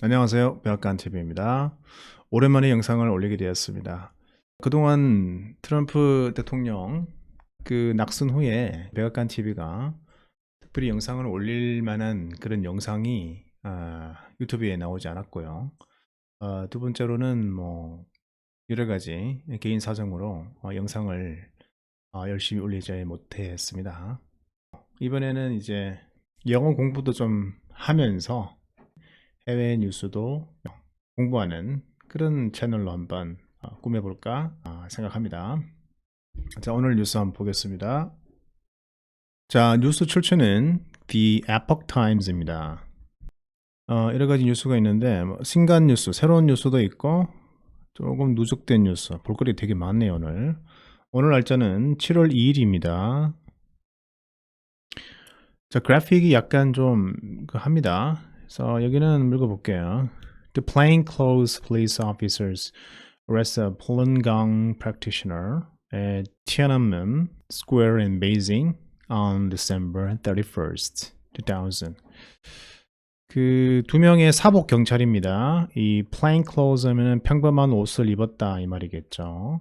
안녕하세요. 백악관TV입니다. 오랜만에 영상을 올리게 되었습니다. 그동안 트럼프 대통령 낙선 후에 백악관TV가 특별히 영상을 올릴 만한 그런 영상이 유튜브에 나오지 않았고요. 두 번째로는 뭐 여러 가지 개인 사정으로 영상을 열심히 올리지 못했습니다. 이번에는 이제 영어 공부도 좀 하면서 해외 뉴스도 공부하는 그런 채널로 한번 꾸며볼까 생각합니다. 자, 오늘 뉴스 한번 보겠습니다. 자, 뉴스 출처는 The Epoch Times입니다. 여러 가지 뉴스가 있는데 신간 뉴스, 새로운 뉴스도 있고 조금 누적된 뉴스, 볼거리 되게 많네요. 오늘 날짜는 7월 2일입니다. 자, 그래픽이 약간 좀 합니다. 그래서 여기는 읽어볼게요. The plainclothes police officers arrest a Falun Gong practitioner at Tiananmen Square in Beijing on December 31st, 2000. 그 두 명의 사복 경찰입니다. 이 plainclothes 하면은 평범한 옷을 입었다 이 말이겠죠.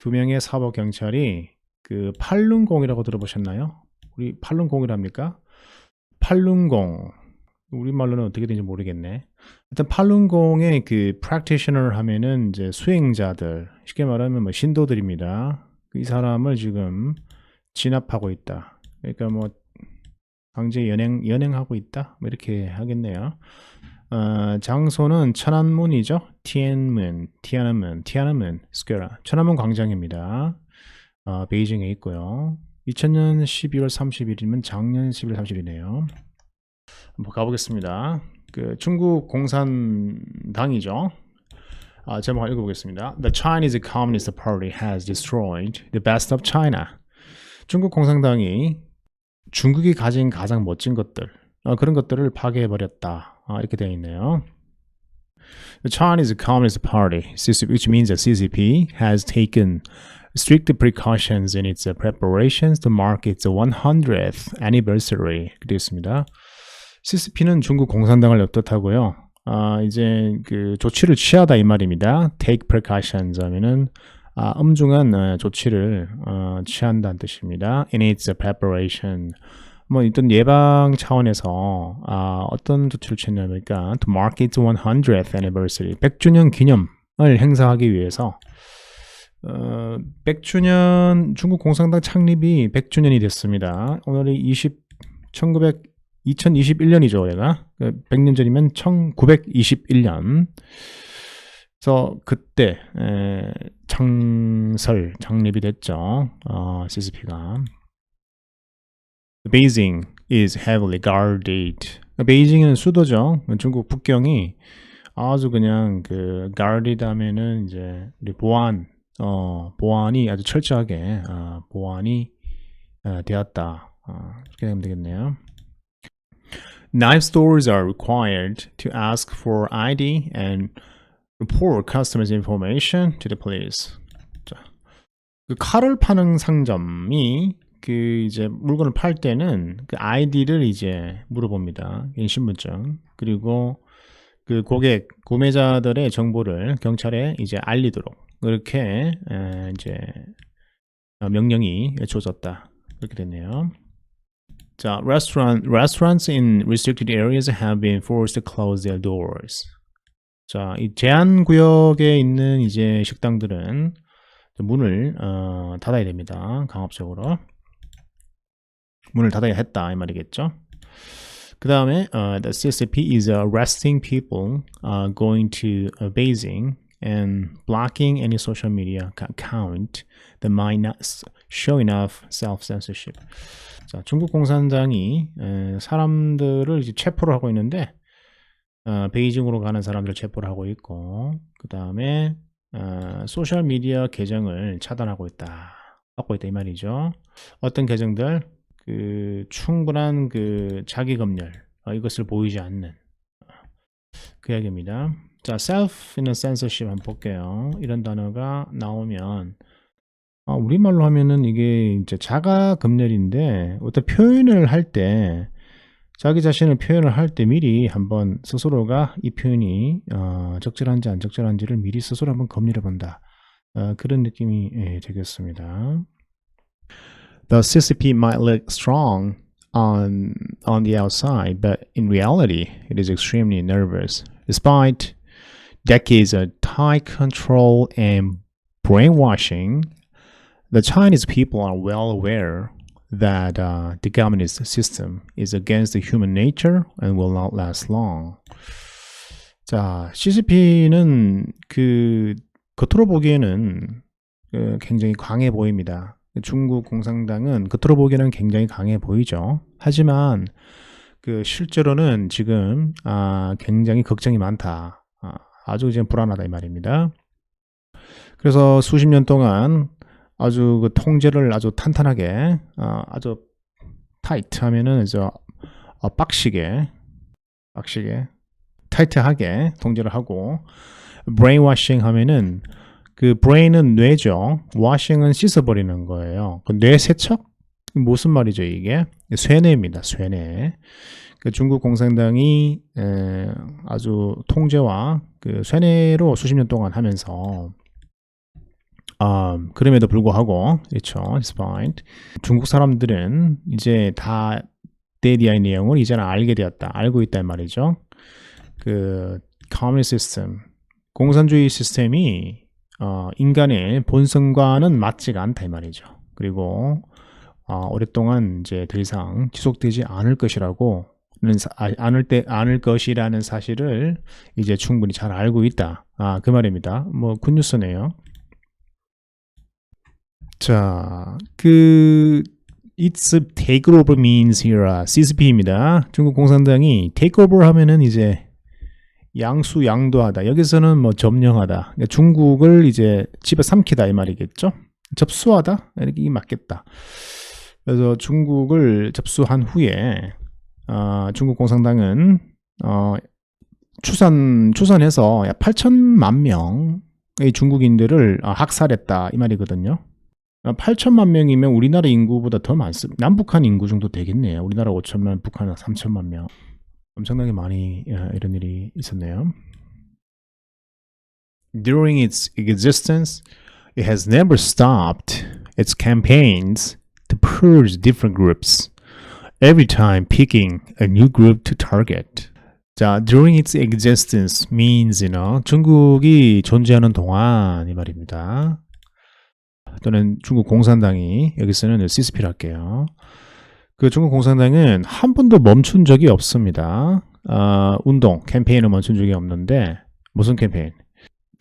두 명의 사복 경찰이 그 팔룬공이라고 들어보셨나요? 우리 팔룬공이랍니까? 팔룬공. 우리말로는 어떻게 되는지 모르겠네. 일단 팔룬공의 그 practitioner 하면은 이제 수행자들, 쉽게 말하면 뭐 신도들입니다. 이 사람을 지금 진압하고 있다. 그러니까 뭐 강제 연행하고 있다. 뭐 이렇게 하겠네요. 장소는 천안문이죠. 티안안men 스퀘어. 천안문 광장입니다. 베이징에 있고요. 2000년 12월 30일이면 작년 11월 30일이네요. 한번 가보겠습니다. 그 중국 공산당이죠. 제목 한번 읽어보겠습니다. The Chinese Communist Party has destroyed the best of China. 중국 공산당이 중국이 가진 가장 멋진 것들, 그런 것들을 파괴해버렸다. 이렇게 되어 있네요. The Chinese Communist Party, which means that CCP, has taken strict precautions in its preparations to mark its 100th anniversary. 되어 있습니다. CCP는 중국 공산당을 뜻하고요. 이제 그 조치를 취하다 이 말입니다. Take precautions 하면은 엄중한 조치를 취한다는 뜻입니다. In its preparation. 뭐 일단 예방 차원에서 어떤 조치를 취했냐니까 to mark its 100th anniversary. 100주년 기념을 행사하기 위해서 100주년 중국 공산당 창립이 100주년이 됐습니다. 오늘이 2021년이죠, 얘가. 100년 전이면 1921년. 그래서 그때 창립이 됐죠. CCP가. Beijing is heavily guarded. 베이징은 수도죠. 중국 북경이 아주 그냥 그 guarded 하면은 이제 우리 보안이 아주 철저하게 보안이 되었다. 이렇게 되면 되겠네요. Knife stores are required to ask for ID and report customers' information to the police. 자, 그 칼을 파는 상점이 그 이제 물건을 팔 때는 그 아이디를 이제 물어봅니다. 신분증. 그리고 그 구매자들의 정보를 경찰에 이제 알리도록 그렇게 이제 명령이 줘졌다. 그렇게 됐네요. 자, restaurants in restricted areas have been forced to close their doors. 자, 이 제한 구역에 있는 이제 식당들은 문을 닫아야 됩니다. 강압적으로 문을 닫아야 했다 이 말이겠죠. 그 다음에 the CCP is arresting people going to Beijing and blocking any social media account that might not show enough self-censorship. 자, 중국 공산당이 사람들을 이제 체포를 하고 있는데 베이징으로 가는 사람들 체포를 하고 있고 그 다음에 소셜 미디어 계정을 차단하고 있다, 막고 있다 이 말이죠. 어떤 계정들 그 충분한 그 자기 검열 이것을 보이지 않는 그 이야기입니다. 자, self-in censorship 한번 볼게요. 이런 단어가 나오면 우리말로 하면은 이게 이제 자가 검열인데 어떤 표현을 할 때 자기 자신을 표현을 할 때 미리 한번 스스로가 이 표현이 적절한지 안 적절한지를 미리 스스로 한번 검열해 본다. 그런 느낌이 되겠습니다. The CCP might look strong on the outside, but in reality, it is extremely nervous. Despite decades of tight control and brainwashing, the Chinese people are well aware that the communist system is against the human nature and will not last long. 자, CCP는 그 겉으로 보기에는 굉장히 강해 보입니다. 중국 공산당은 겉으로 보기에는 굉장히 강해 보이죠. 하지만 그 실제로는 지금 굉장히 걱정이 많다. 아주 지금 불안하다 이 말입니다. 그래서 수십 년 동안 아주 그 통제를 아주 탄탄하게 아주 타이트 하면은 빡시게 타이트하게 통제를 하고 brainwashing 하면은 그 brain은 뇌죠. washing은 씻어버리는 거예요. 그 뇌 세척? 무슨 말이죠 이게? 쇠뇌입니다. 쇠뇌. 그 중국 공산당이 아주 통제와 그 쇠뇌로 수십 년 동안 하면서 그럼에도 불구하고 그렇죠. despite 중국 사람들은 이제 다 대디아의 내용을 이제는 알게 되었다. 알고 있단 말이죠. 그 communist system 공산주의 시스템이 인간의 본성과는 맞지가 않다 이 말이죠. 그리고 오랫동안 이제 더 이상 지속되지 않을 것이라고 않을 것이라는 사실을 이제 충분히 잘 알고 있다. 그 말입니다. 뭐 굿뉴스네요. 자, it's takeover means here CCP입니다. 중국 공산당이 takeover 하면은 이제 양수양도하다. 여기서는 뭐 점령하다. 그러니까 중국을 이제 집에 삼키다 이 말이겠죠. 접수하다 이렇게 맞겠다. 그래서 중국을 접수한 후에 중국 공산당은 추산해서 8천만 명의 중국인들을 학살했다 이 말이거든요. 8천만 명이면 우리나라 인구보다 더 많습니다. 남북한 인구 정도 되겠네요. 우리나라 5천만, 북한은 3천만 명. 엄청나게 많이 이런 일이 있었네요. During its existence, it has never stopped its campaigns to purge different groups, every time picking a new group to target. 자, during its existence means, 중국이 존재하는 동안 이 말입니다. 또는 중국 공산당이 여기서는 CCP를 할게요. 그 중국 공산당은 한 번도 멈춘 적이 없습니다. 운동, 캠페인을 멈춘 적이 없는데 무슨 캠페인?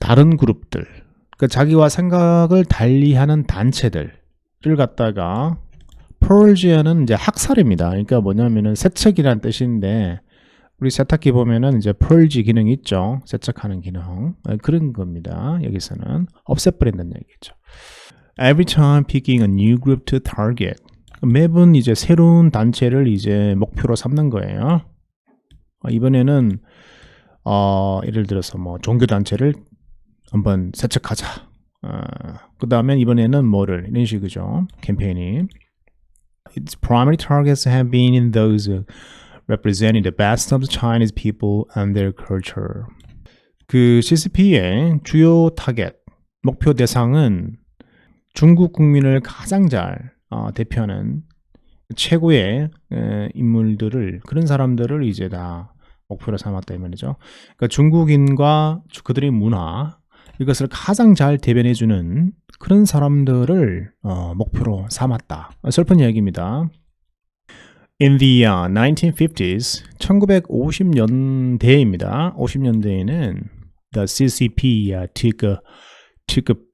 다른 그룹들, 그러니까 자기와 생각을 달리하는 단체들을 갖다가 purge하는 이제 학살입니다. 그러니까 뭐냐면은 세척이란 뜻인데 우리 세탁기 보면은 이제 purge 기능이 있죠. 세척하는 기능 그런 겁니다. 여기서는 없애버린다는 얘기죠. Every time picking a new group to target. 매번 이제 새로운 단체를 이제 목표로 삼는 거예요. 이번에는 예를 들어서 뭐 종교 단체를 한번 세척하자. 그 다음에 이번에는 뭐를 이런 식이죠. 캠페인이. Its primary targets have been those representing the best of the Chinese people and their culture. 그 CCP의 주요 타겟, 목표 대상은 중국 국민을 가장 잘 대표하는 최고의 인물들을 그런 사람들을 이제 다 목표로 삼았다 이 말이죠. 그러니까 중국인과 그들의 문화 이것을 가장 잘 대변해주는 그런 사람들을 목표로 삼았다. 슬픈 이야기입니다. In the 1950s, 1950년대입니다. 50년대에는 the CCP took a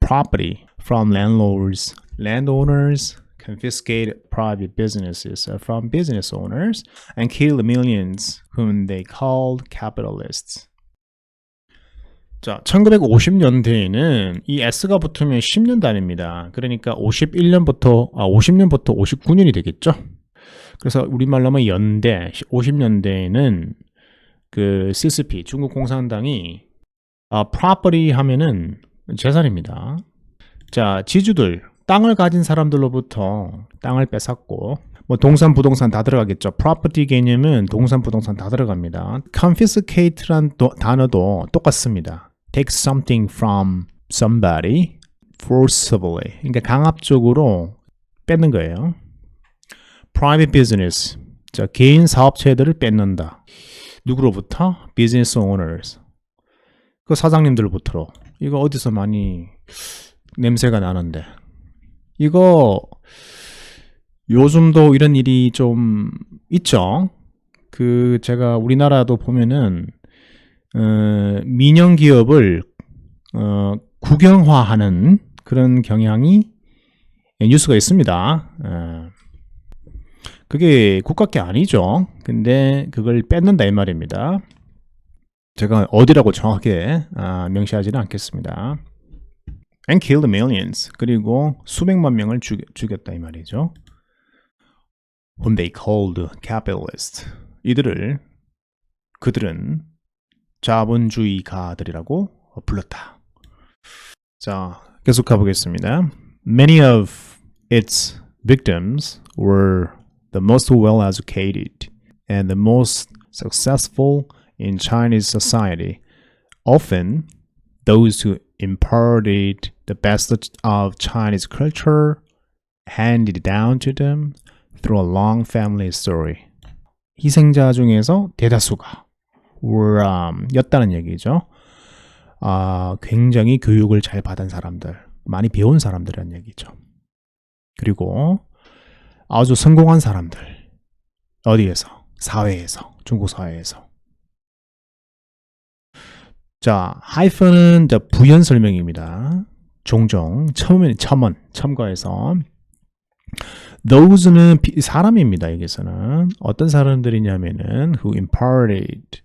property from landowners, confiscated private businesses from business owners, and killed millions whom they called capitalists. 자, 1950년대에는 이 S가 붙으면 10년 단위입니다. 그러니까 50년부터 59년이 되겠죠. 그래서 우리말로 하면 연대 50년대에는 그 CCP 중국 공산당이 property 하면은 재산입니다. 자, 지주들 땅을 가진 사람들로부터 땅을 뺏었고 뭐 동산, 부동산 다 들어가겠죠. property 개념은 동산, 부동산 다 들어갑니다. confiscate란 단어도 똑같습니다. take something from somebody forcibly. 그러니까 강압적으로 뺏는 거예요. private business. 자, 개인 사업체들을 뺏는다. 누구로부터? business owners. 그 사장님들부터. 이거 어디서 많이 냄새가 나는데. 이거 요즘도 이런 일이 좀 있죠. 그 제가 우리나라도 보면은 민영 기업을 국영화하는 그런 경향이 뉴스가 있습니다. 그게 국가 게 아니죠. 근데 그걸 뺏는다 이 말입니다. 제가 어디라고 정확하게 명시하지는 않겠습니다. And killed millions. 그리고 수백만 명을 죽였다 이 말이죠. Whom they called capitalists. 그들은 자본주의가들이라고 불렀다. 자, 계속 가보겠습니다. Many of its victims were the most well-educated and the most successful in Chinese society. Often, those who imparted the best of Chinese culture handed down to them through a long family story. 희생자 중에서 대다수가 였다는 얘기죠. 굉장히 교육을 잘 받은 사람들, 많이 배운 사람들이라는 얘기죠. 그리고 아주 성공한 사람들, 어디에서? 사회에서, 중국 사회에서. 자, 하이픈은 부연 설명입니다. 종종, 첨가해서. Those는 사람입니다. 여기서는 어떤 사람들이냐면은 who imparted.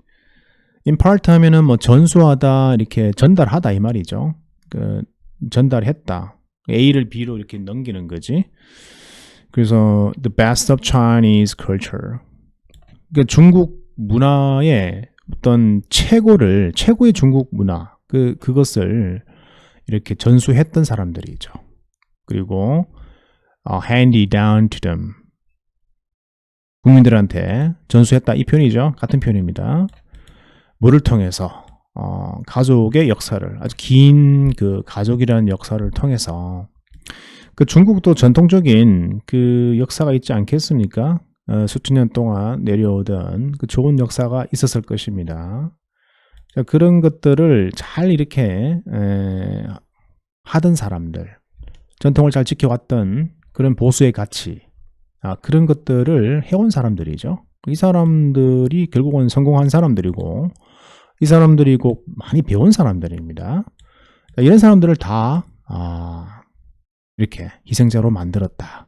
impart 하면은 뭐 전수하다, 이렇게 전달하다 이 말이죠. 그 전달했다. A를 B로 이렇게 넘기는 거지. 그래서 the best of Chinese culture. 그러니까 중국 문화의 어떤 최고의 중국 문화, 그것을 이렇게 전수했던 사람들이죠. 그리고 handy down to them. 국민들한테 전수했다 이 표현이죠. 같은 표현입니다. 뭐를 통해서? 가족의 역사를, 아주 긴 그 가족이라는 역사를 통해서 그 중국도 전통적인 그 역사가 있지 않겠습니까? 수천 년 동안 내려오던 그 좋은 역사가 있었을 것입니다. 그런 것들을 잘 이렇게 하던 사람들, 전통을 잘 지켜왔던 그런 보수의 가치, 그런 것들을 해온 사람들이죠. 이 사람들이 결국은 성공한 사람들이고, 이 사람들이 꼭 많이 배운 사람들입니다. 이런 사람들을 다 이렇게 희생자로 만들었다.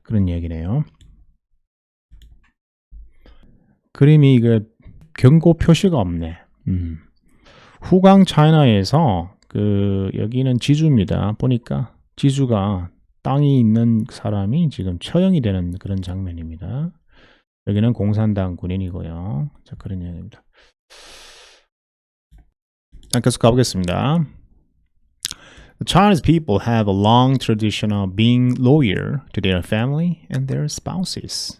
그런 얘기네요. 그림이 이거 경고 표시가 없네. 후광 차이나에서 여기는 지주입니다. 보니까 지주가 땅이 있는 사람이 지금 처형이 되는 그런 장면입니다. 여기는 공산당 군인이고요. 자, 그런 얘기입니다. 계속 가보겠습니다. The Chinese people have a long tradition of being loyal to their family and their spouses.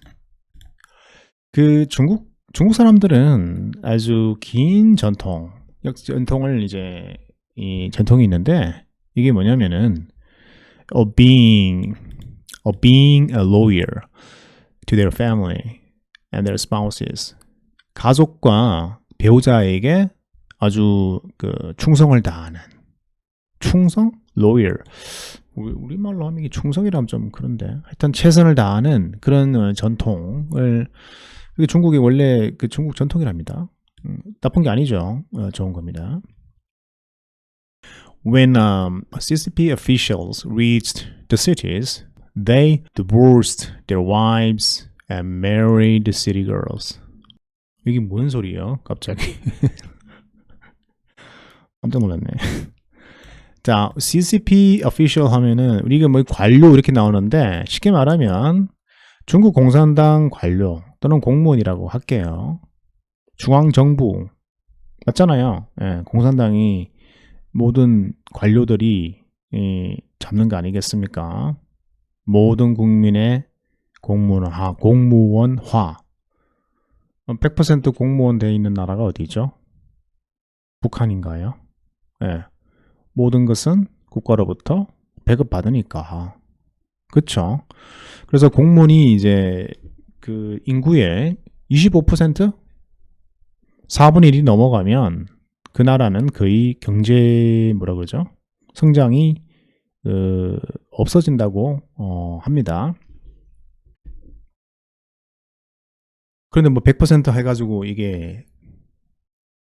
그 중국 사람들은 아주 긴 전통을 이제 이 전통이 있는데 이게 뭐냐면은 being a loyal to their family and their spouses. 가족과 배우자에게 아주 충성을 다하는. 충성? loyal. 우리말로 하면 이게 충성이라면 좀 그런데 하여튼 최선을 다하는 그런 전통을, 이게 중국이 원래 그 중국 전통이랍니다. 나쁜 게 아니죠. 좋은 겁니다. When CCP officials reached the cities, they divorced their wives and married the city girls. 이게 뭔 소리예요? 갑자기. 깜짝 놀랐네. 자, CCP official 하면은 우리가 뭐 관료 이렇게 나오는데 쉽게 말하면 중국 공산당 관료 또는 공무원이라고 할게요. 중앙정부 맞잖아요. 예, 공산당이 모든 관료들이 잡는 거 아니겠습니까? 모든 국민의 공무원화. 100% 공무원 돼 있는 나라가 어디죠? 북한인가요? 네. 모든 것은 국가로부터 배급받으니까. 그쵸? 그래서 공무원이 이제 그 인구의 25%? 4분의 1이 넘어가면 그 나라는 거의 경제 뭐라 그러죠? 성장이 없어진다고 합니다. 그런데 뭐 100% 해가지고 이게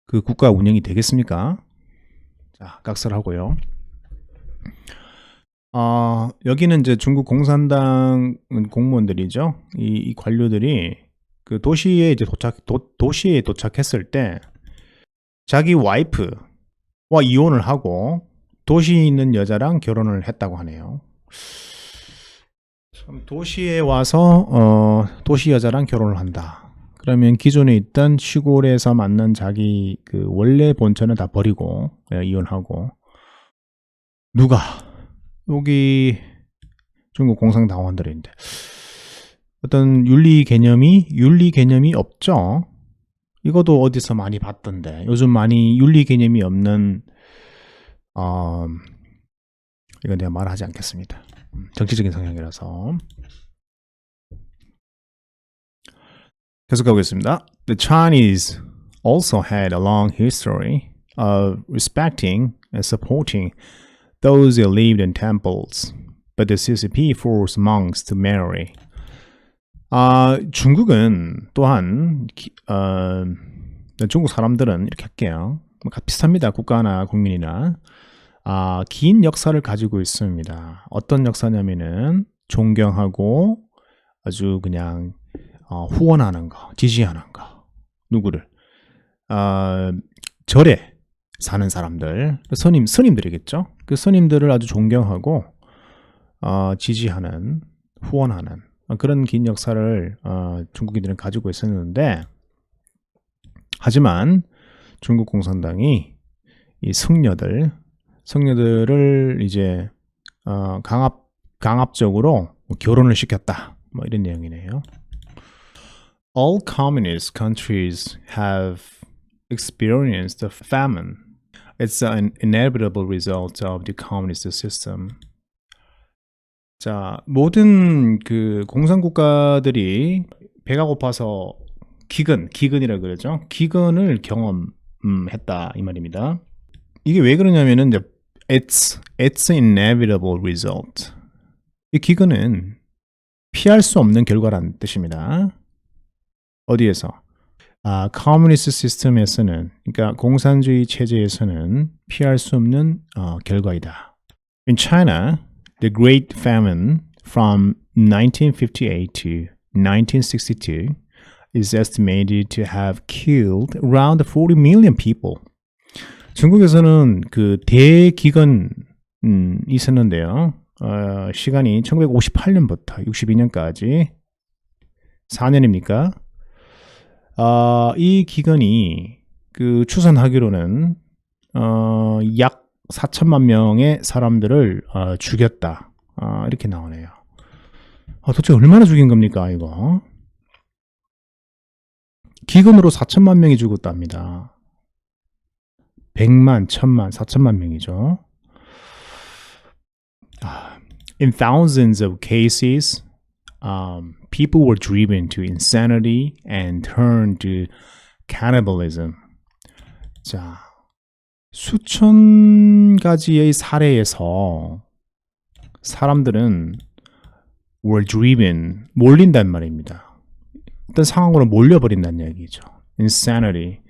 그 국가 운영이 되겠습니까? 자, 각설하고요. 여기는 이제 중국 공산당 공무원들이죠. 이 관료들이 그 도시에 이제 도시에 도착했을 때 자기 와이프와 이혼을 하고 도시에 있는 여자랑 결혼을 했다고 하네요. 참 도시에 와서 도시 여자랑 결혼을 한다. 그러면 기존에 있던 시골에서 만난 자기 그 원래 본처는 다 버리고 이혼하고 누가 여기 중국 공산당원들인데 어떤 윤리 개념이 없죠. 이것도 어디서 많이 봤던데 요즘 많이 윤리 개념이 없는 이건 내가 말하지 않겠습니다. 정치적인 성향이라서. 계속 가보겠습니다. The Chinese also had a long history of respecting and supporting those who lived in temples, but the CCP forced monks to marry. 중국은 또한 중국 사람들은 이렇게 할게요. 비슷합니다. 국가나 국민이나 긴 역사를 가지고 있습니다. 어떤 역사냐면은 존경하고 아주 그냥 후원하는 거, 지지하는 거. 누구를? 절에 사는 사람들, 스님들이겠죠. 그 스님들을 아주 존경하고 지지하는, 후원하는 그런 긴 역사를 중국인들은 가지고 있었는데, 하지만 중국 공산당이 이 성녀들을 이제 강압적으로 결혼을 시켰다. 뭐 이런 내용이네요. All communist countries have experienced a famine. It's an inevitable result of the communist system. 자, 모든 그 공산 국가들이 배가 고파서 기근이라 그러죠. 기근을 경험했다 이 말입니다. 이게 왜 그러냐면은 이제 it's an inevitable result. 이 기근은 피할 수 없는 결과라는 뜻입니다. 어디에서? 커뮤니스트 시스템에서는, 그러니까 공산주의 체제에서는 피할 수 없는 결과이다. In China, the Great Famine from 1958 to 1962 is estimated to have killed around 40 million people. 중국에서는 그 대기근이 있었는데요. 시간이 1958년부터 62년까지 4년입니까? 이 기간이 그 추산하기로는 약 4천만 명의 사람들을 죽였다. 이렇게 나오네요. 도대체 얼마나 죽인 겁니까, 이거? 기근으로 4천만 명이 죽었답니다. 100만, 1000만, 4천만 명이죠. In thousands of cases, people were driven to insanity and turned to cannibalism. 자, 수천 가지의 사례에서 사람들은 were driven, 몰린단 말입니다. 어떤 상황으로 몰려버린다는 얘기죠. insanity.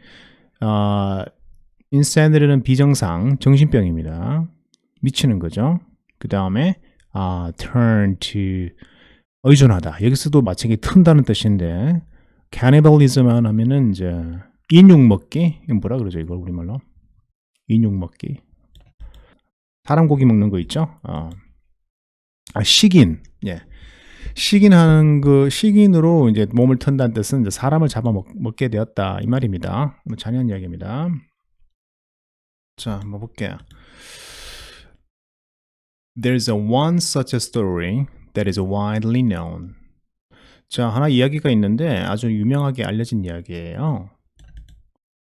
insanity는 비정상, 정신병입니다. 미치는 거죠. 그 다음에 turn to 의존하다. 여기서도 마찬가지 튼다는 뜻인데 cannibalism 하면은 이제 인육 먹기. 이거 뭐라 그러죠? 이걸 우리말로 인육 먹기. 사람 고기 먹는 거 있죠? 식인. 예. 식인하는 그 식인으로 이제 몸을 튼다는 뜻은 이제 사람을 잡아 먹게 되었다 이 말입니다. 잔인한 이야기입니다. 자, 한번 볼게요. There's one such a story that is widely known. 자, 하나 이야기가 있는데 아주 유명하게 알려진 이야기예요.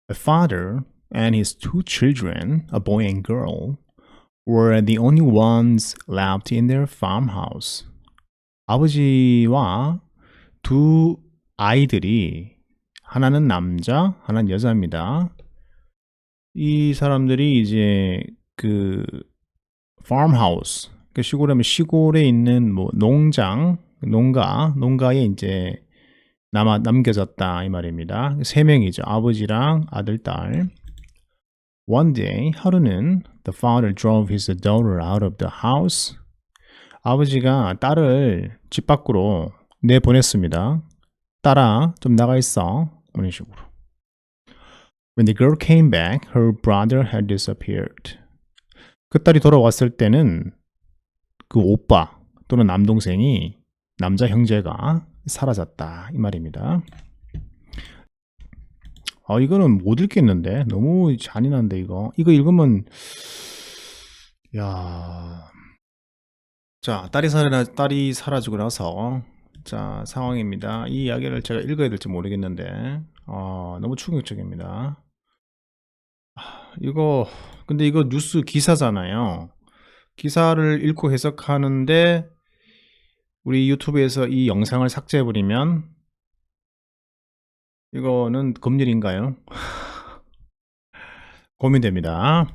A father and his two children, a boy and girl, were the only ones left in their farmhouse. 아버지와 두 아이들이 하나는 남자, 하나는 여자입니다. 이 사람들이 이제 그 farmhouse, 그 시골에 시골에 있는 뭐 농장, 농가에 이제 남겨졌다 이 말입니다. 세 명이죠. 아버지랑 아들, 딸. One day, 하루는 the father drove his daughter out of the house. 아버지가 딸을 집 밖으로 내보냈습니다. 딸아, 좀 나가 있어. 이런 식으로. When the girl came back, her brother had disappeared. 그 딸이 돌아왔을 때는 그 오빠 또는 남동생이 남자 형제가 사라졌다 이 말입니다. 이거는 못 읽겠는데 너무 잔인한데 이거 읽으면 야. 자, 딸이 사라지고 나서 자 상황입니다. 이 이야기를 제가 읽어야 될지 모르겠는데 너무 충격적입니다. 근데 이거 뉴스 기사잖아요. 기사를 읽고 해석하는데 우리 유튜브에서 이 영상을 삭제해버리면 이거는 금일인가요? 고민됩니다.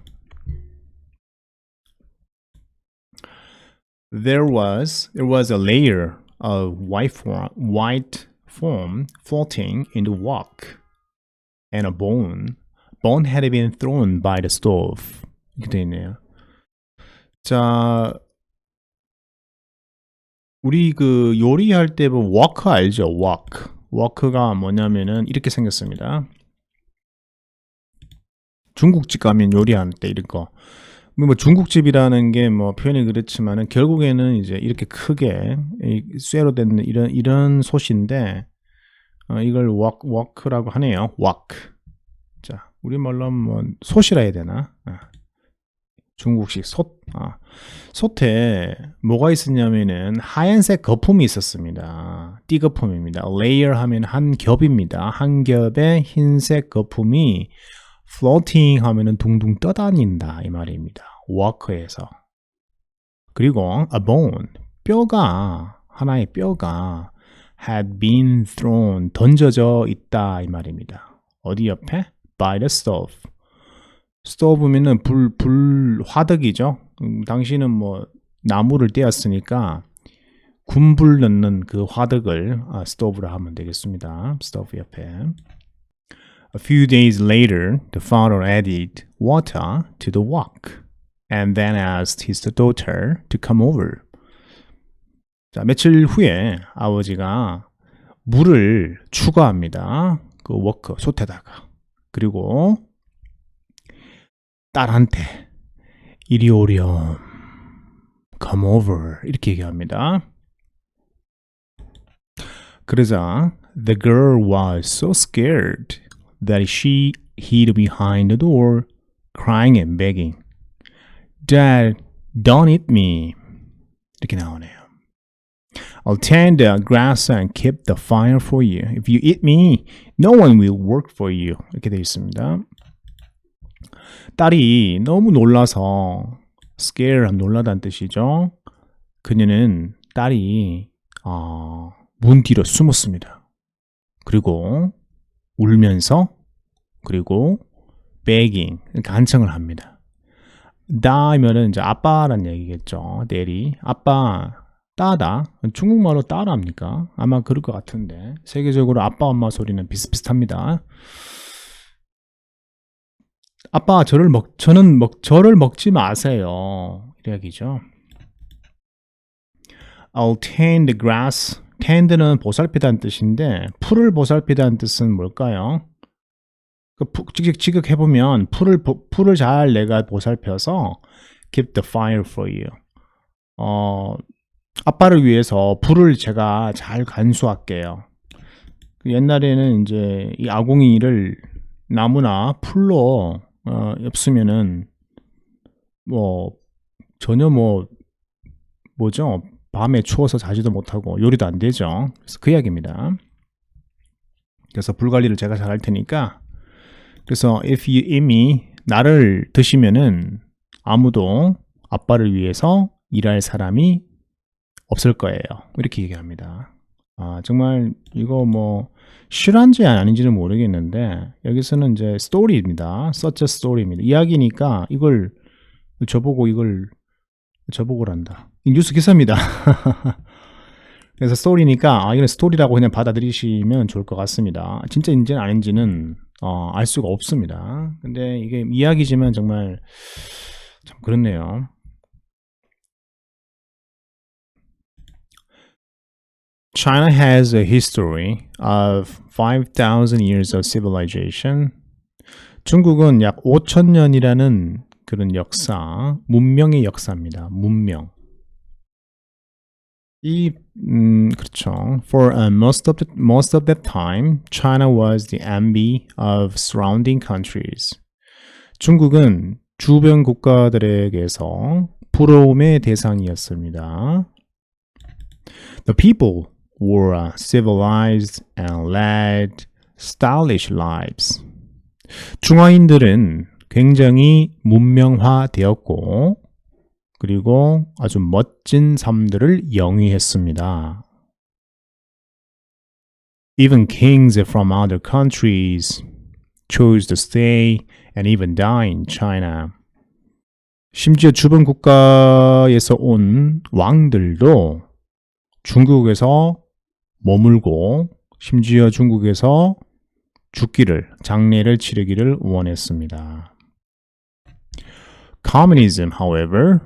There was a layer of white foam floating in the wok, and a bone had been thrown by the stove. 이렇게 되어 있네요. 자, 우리 그 요리할 때 뭐 워크 알죠? 워크가 뭐냐면은 이렇게 생겼습니다. 중국집 가면 요리할 때 이런 거. 뭐 중국집이라는 게 뭐 표현이 그렇지만은 결국에는 이제 이렇게 크게 쇠로 된 이런 솥인데 이걸 워크라고 하네요. 워크. 자, 우리말로 뭐 솥이라 해야 되나? 중국식 솥. 솥에 뭐가 있었냐면은 하얀색 거품이 있었습니다. 띠거품입니다. 레이어 하면 한 겹입니다. 한 겹에 흰색 거품이 floating 하면은 둥둥 떠다닌다 이 말입니다. 워크에서. 그리고 a bone, 하나의 뼈가 had been thrown, 던져져 있다 이 말입니다. 어디 옆에? by the stove. 스토브면은 화덕이죠. 당시는 뭐 나무를 떼었으니까 군불 넣는 그 화덕을 스토브라 하면 되겠습니다. 스토브 옆에. A few days later, the father added water to the wok and then asked his daughter to come over. 자, 며칠 후에 아버지가 물을 추가합니다. 그 워크 솥에다가. 그리고 딸한테 이리 오렴, come over 이렇게 얘기합니다. 그러자 the girl was so scared that she hid behind the door, crying and begging, Dad, don't eat me. 이렇게 나오네요. I'll tend the grass and keep the fire for you. If you eat me, no one will work for you. 이렇게 되어 있습니다. 딸이 너무 놀라서 scare, 놀라다는 뜻이죠. 그녀는 딸이 문 뒤로 숨었습니다. 그리고 울면서 그리고 begging, 간청을 합니다. 다이면은 이제 아빠란 얘기겠죠. 대리, 아빠, 따다. 중국말로 따라합니까? 아마 그럴 것 같은데 세계적으로 아빠 엄마 소리는 비슷비슷합니다. 아빠 저를 먹지 마세요. 이 이야기죠. I'll tend the grass. tend는 보살피다는 뜻인데 풀을 보살피다는 뜻은 뭘까요? 지극해보면 풀을 잘 내가 보살펴서 keep the fire for you. 아빠를 위해서 불을 제가 잘 간수할게요. 옛날에는 이제 이 아궁이를 나무나 풀로 없으면은 전혀 뭐죠? 밤에 추워서 자지도 못하고 요리도 안 되죠. 그래서 그 이야기입니다. 그래서 불관리를 제가 잘 할 테니까, 그래서 if you eat me, 나를 드시면은 아무도 아빠를 위해서 일할 사람이 없을 거예요. 이렇게 얘기합니다. 정말 이거 뭐 실화인지 아닌지는 모르겠는데 여기서는 이제 스토리입니다. such a story입니다. 이야기니까 이걸 저보고란다. 이 뉴스 기사입니다. 그래서 스토리니까 이건 스토리라고 그냥 받아들이시면 좋을 것 같습니다. 진짜인지는 아닌지는 알 수가 없습니다. 근데 이게 이야기지만 정말 참 그렇네요. China has a history of 5,000 years of civilization. 중국은 약 5,000년이라는 그런 역사, 문명의 역사입니다. 문명. 그렇죠. For most of that time, China was the envy of surrounding countries. 중국은 주변 국가들에게서 부러움의 대상이었습니다. The people were civilized and led stylish lives. 중화인들은 굉장히 문명화되었고 그리고 아주 멋진 삶들을 영위했습니다. Even kings from other countries chose to stay and even die in China. 심지어 주변 국가에서 온 왕들도 중국에서 머물고 심지어 중국에서 장례를 치르기를 원했습니다. Communism, however,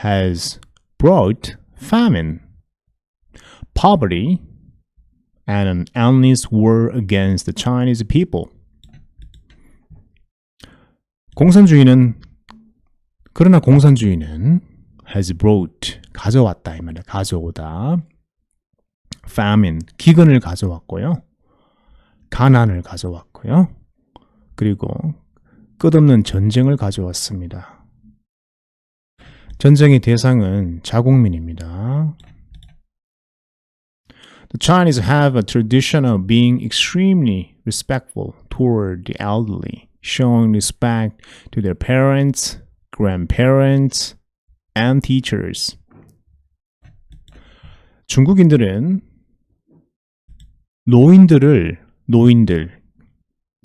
has brought famine, poverty, and an endless war against the Chinese people. 그러나 공산주의는 has brought, 가져왔다 이 말이야. 가져오다. famine, 기근을 가져왔고요. 가난을 가져왔고요. 그리고 끝없는 전쟁을 가져왔습니다. 전쟁의 대상은 자국민입니다. The Chinese have a tradition of being extremely respectful toward the elderly, showing respect to their parents, grandparents, and teachers. 중국인들은 노인들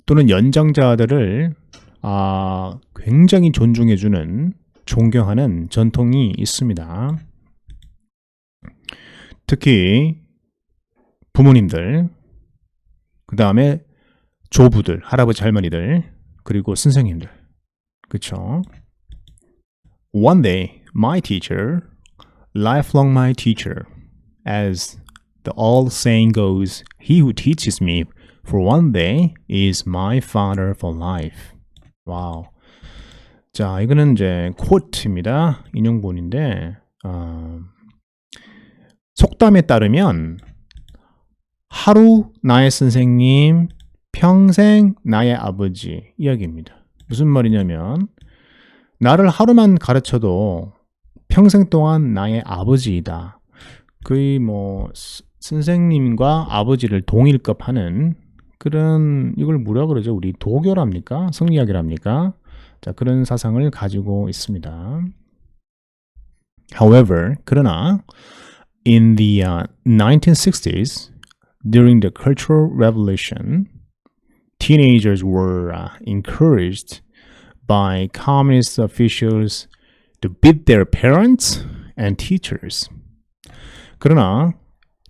또는 연장자들을 굉장히 존중해주는, 존경하는 전통이 있습니다. 특히 부모님들, 그 다음에 조부들, 할아버지, 할머니들, 그리고 선생님들. 그쵸? One day, my teacher, lifelong my teacher, as the old saying goes, he who teaches me for one day is my father for life. 와우. 자, 이거는 이제 quote입니다. 인용본인데, 속담에 따르면 하루 나의 선생님, 평생 나의 아버지 이야기입니다. 무슨 말이냐면 나를 하루만 가르쳐도 평생 동안 나의 아버지이다. 거의 뭐 선생님과 아버지를 동일급하는 그런, 이걸 뭐라 그러죠? 우리 도교랍니까? 성리학이랍니까? 자, 그런 사상을 가지고 있습니다. However, 그러나 in the 1960s, during the Cultural Revolution, teenagers were encouraged by communist officials to beat their parents and teachers. 그러나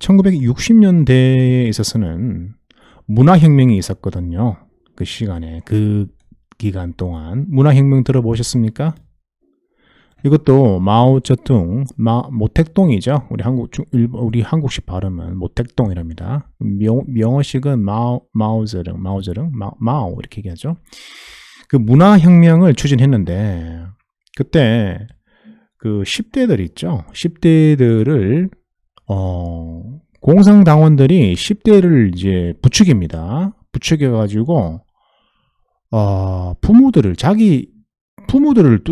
1960년대에 있어서는 문화혁명이 있었거든요. 그 시간에, 그 기간 동안. 문화혁명 들어보셨습니까? 이것도 마오쩌둥, 모택동이죠. 우리 한국식 발음은 모택동이랍니다. 명어식은 마오쩌둥, 마오 이렇게 얘기하죠. 그 문화혁명을 추진했는데 그때 그 10대들 있죠. 10대들을 공산당원들이 10대를 이제 부추깁니다. 부추겨가지고 자기 부모들을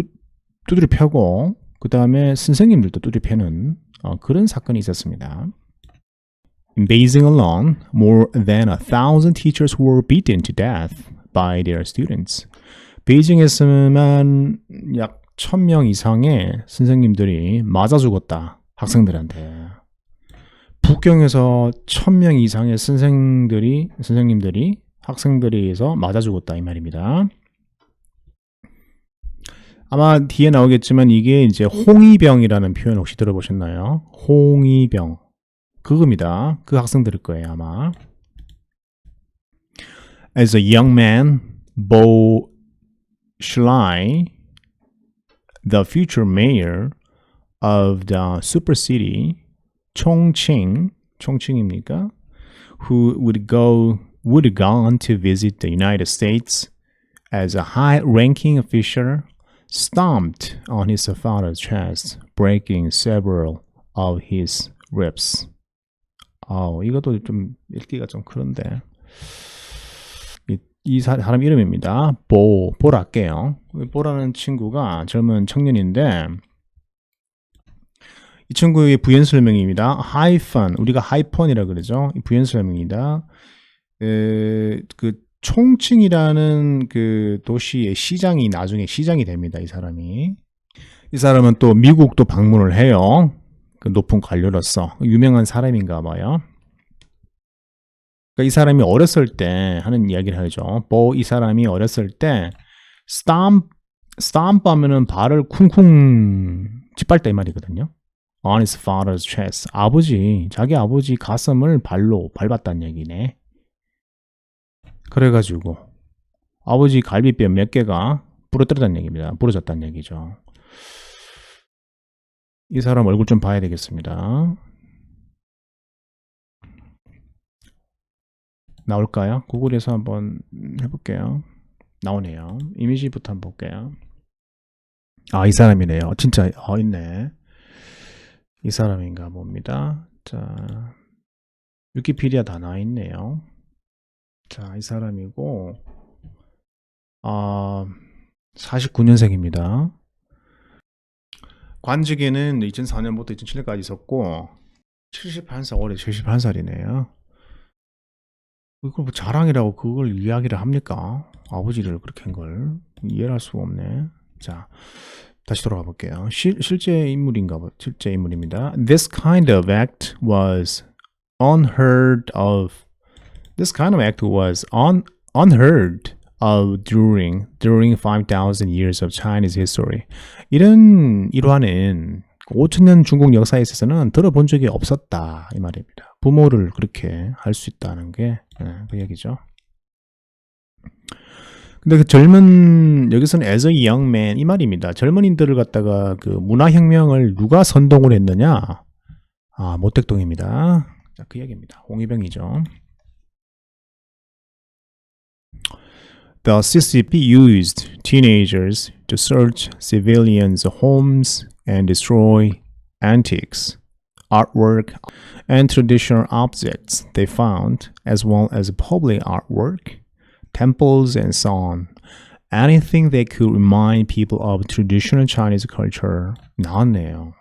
두드려 패고 그 다음에 선생님들도 두드려 패는 그런 사건이 있었습니다. In Beijing alone, more than 1,000 teachers were beaten to death by their students. 베이징에서만 약 1,000명 이상의 선생님들이 맞아 죽었다. 학생들한테. 북경에서 1,000명 이상의 선생님들이 학생들에서 맞아 죽었다 이 말입니다. 아마 뒤에 나오겠지만 이게 이제 홍위병이라는 표현 혹시 들어보셨나요? 홍위병. 그겁니다. 그 학생들일 거예요, 아마. As a young man, Bo Xilai, the future mayor of the super city Chongqing입니까? Who would gone to visit the United States as a high-ranking official, stomped on his father's chest, breaking several of his ribs. 이것도 좀 읽기가 좀 그런데. 이 사람 이름입니다. 보랄게요. 보라는 친구가 젊은 청년인데 이 친구의 부연 설명입니다. 하이펀, 우리가 하이펀이라 그러죠. 부연 설명입니다. 그 총칭이라는 그 도시의 시장이 나중에 시장이 됩니다. 이 사람이. 이 사람은 또 미국도 방문을 해요. 그 높은 관료로서 유명한 사람인가 봐요. 그러니까 이 사람이 어렸을 때 하는 이야기를 하죠. 이 사람이 어렸을 때 stomp 하면은 발을 쿵쿵 짓밟다 이 말이거든요. On his father's chest. 자기 아버지 가슴을 발로 밟았다는 얘기네. 그래가지고 아버지 갈비뼈 몇 개가 부러뜨렸다는 얘기입니다. 부러졌다는 얘기죠. 이 사람 얼굴 좀 봐야 되겠습니다. 나올까요? 구글에서 한번 해볼게요. 나오네요. 이미지부터 한번 볼게요. 이 사람이네요. 진짜 있네. 이 사람인가 봅니다. 자, 위키피디아 다 나와 있네요. 자, 이 사람이고 49년생입니다. 관직에는 2004년부터 2007년까지 있었고 71살, 올해 71살이네요. 이걸 뭐 자랑이라고 그걸 이야기를 합니까? 아버지를 그렇게 한 걸 이해를 할 수가 없네. 자, 다시 돌아가 볼게요. 실제 인물입니다. This kind of act was unheard of. This kind of act was unheard of during 5,000 years of Chinese history. 이런 일화는 5,000년 중국 역사에 있어서는 들어본 적이 없었다 이 말입니다. 부모를 그렇게 할 수 있다는 게 그 얘기죠. 근데 그 여기서는 as a young man 이 말입니다. 젊은이들을 갖다가 그 문화혁명을 누가 선동을 했느냐? 모택동입니다. 자, 그 얘기입니다. 홍위병이죠. The CCP used teenagers to search civilians' homes and destroy antiques, artwork, and traditional objects they found, as well as public artwork, temples, and so on. Anything that could remind people of traditional Chinese culture. 나왔네요.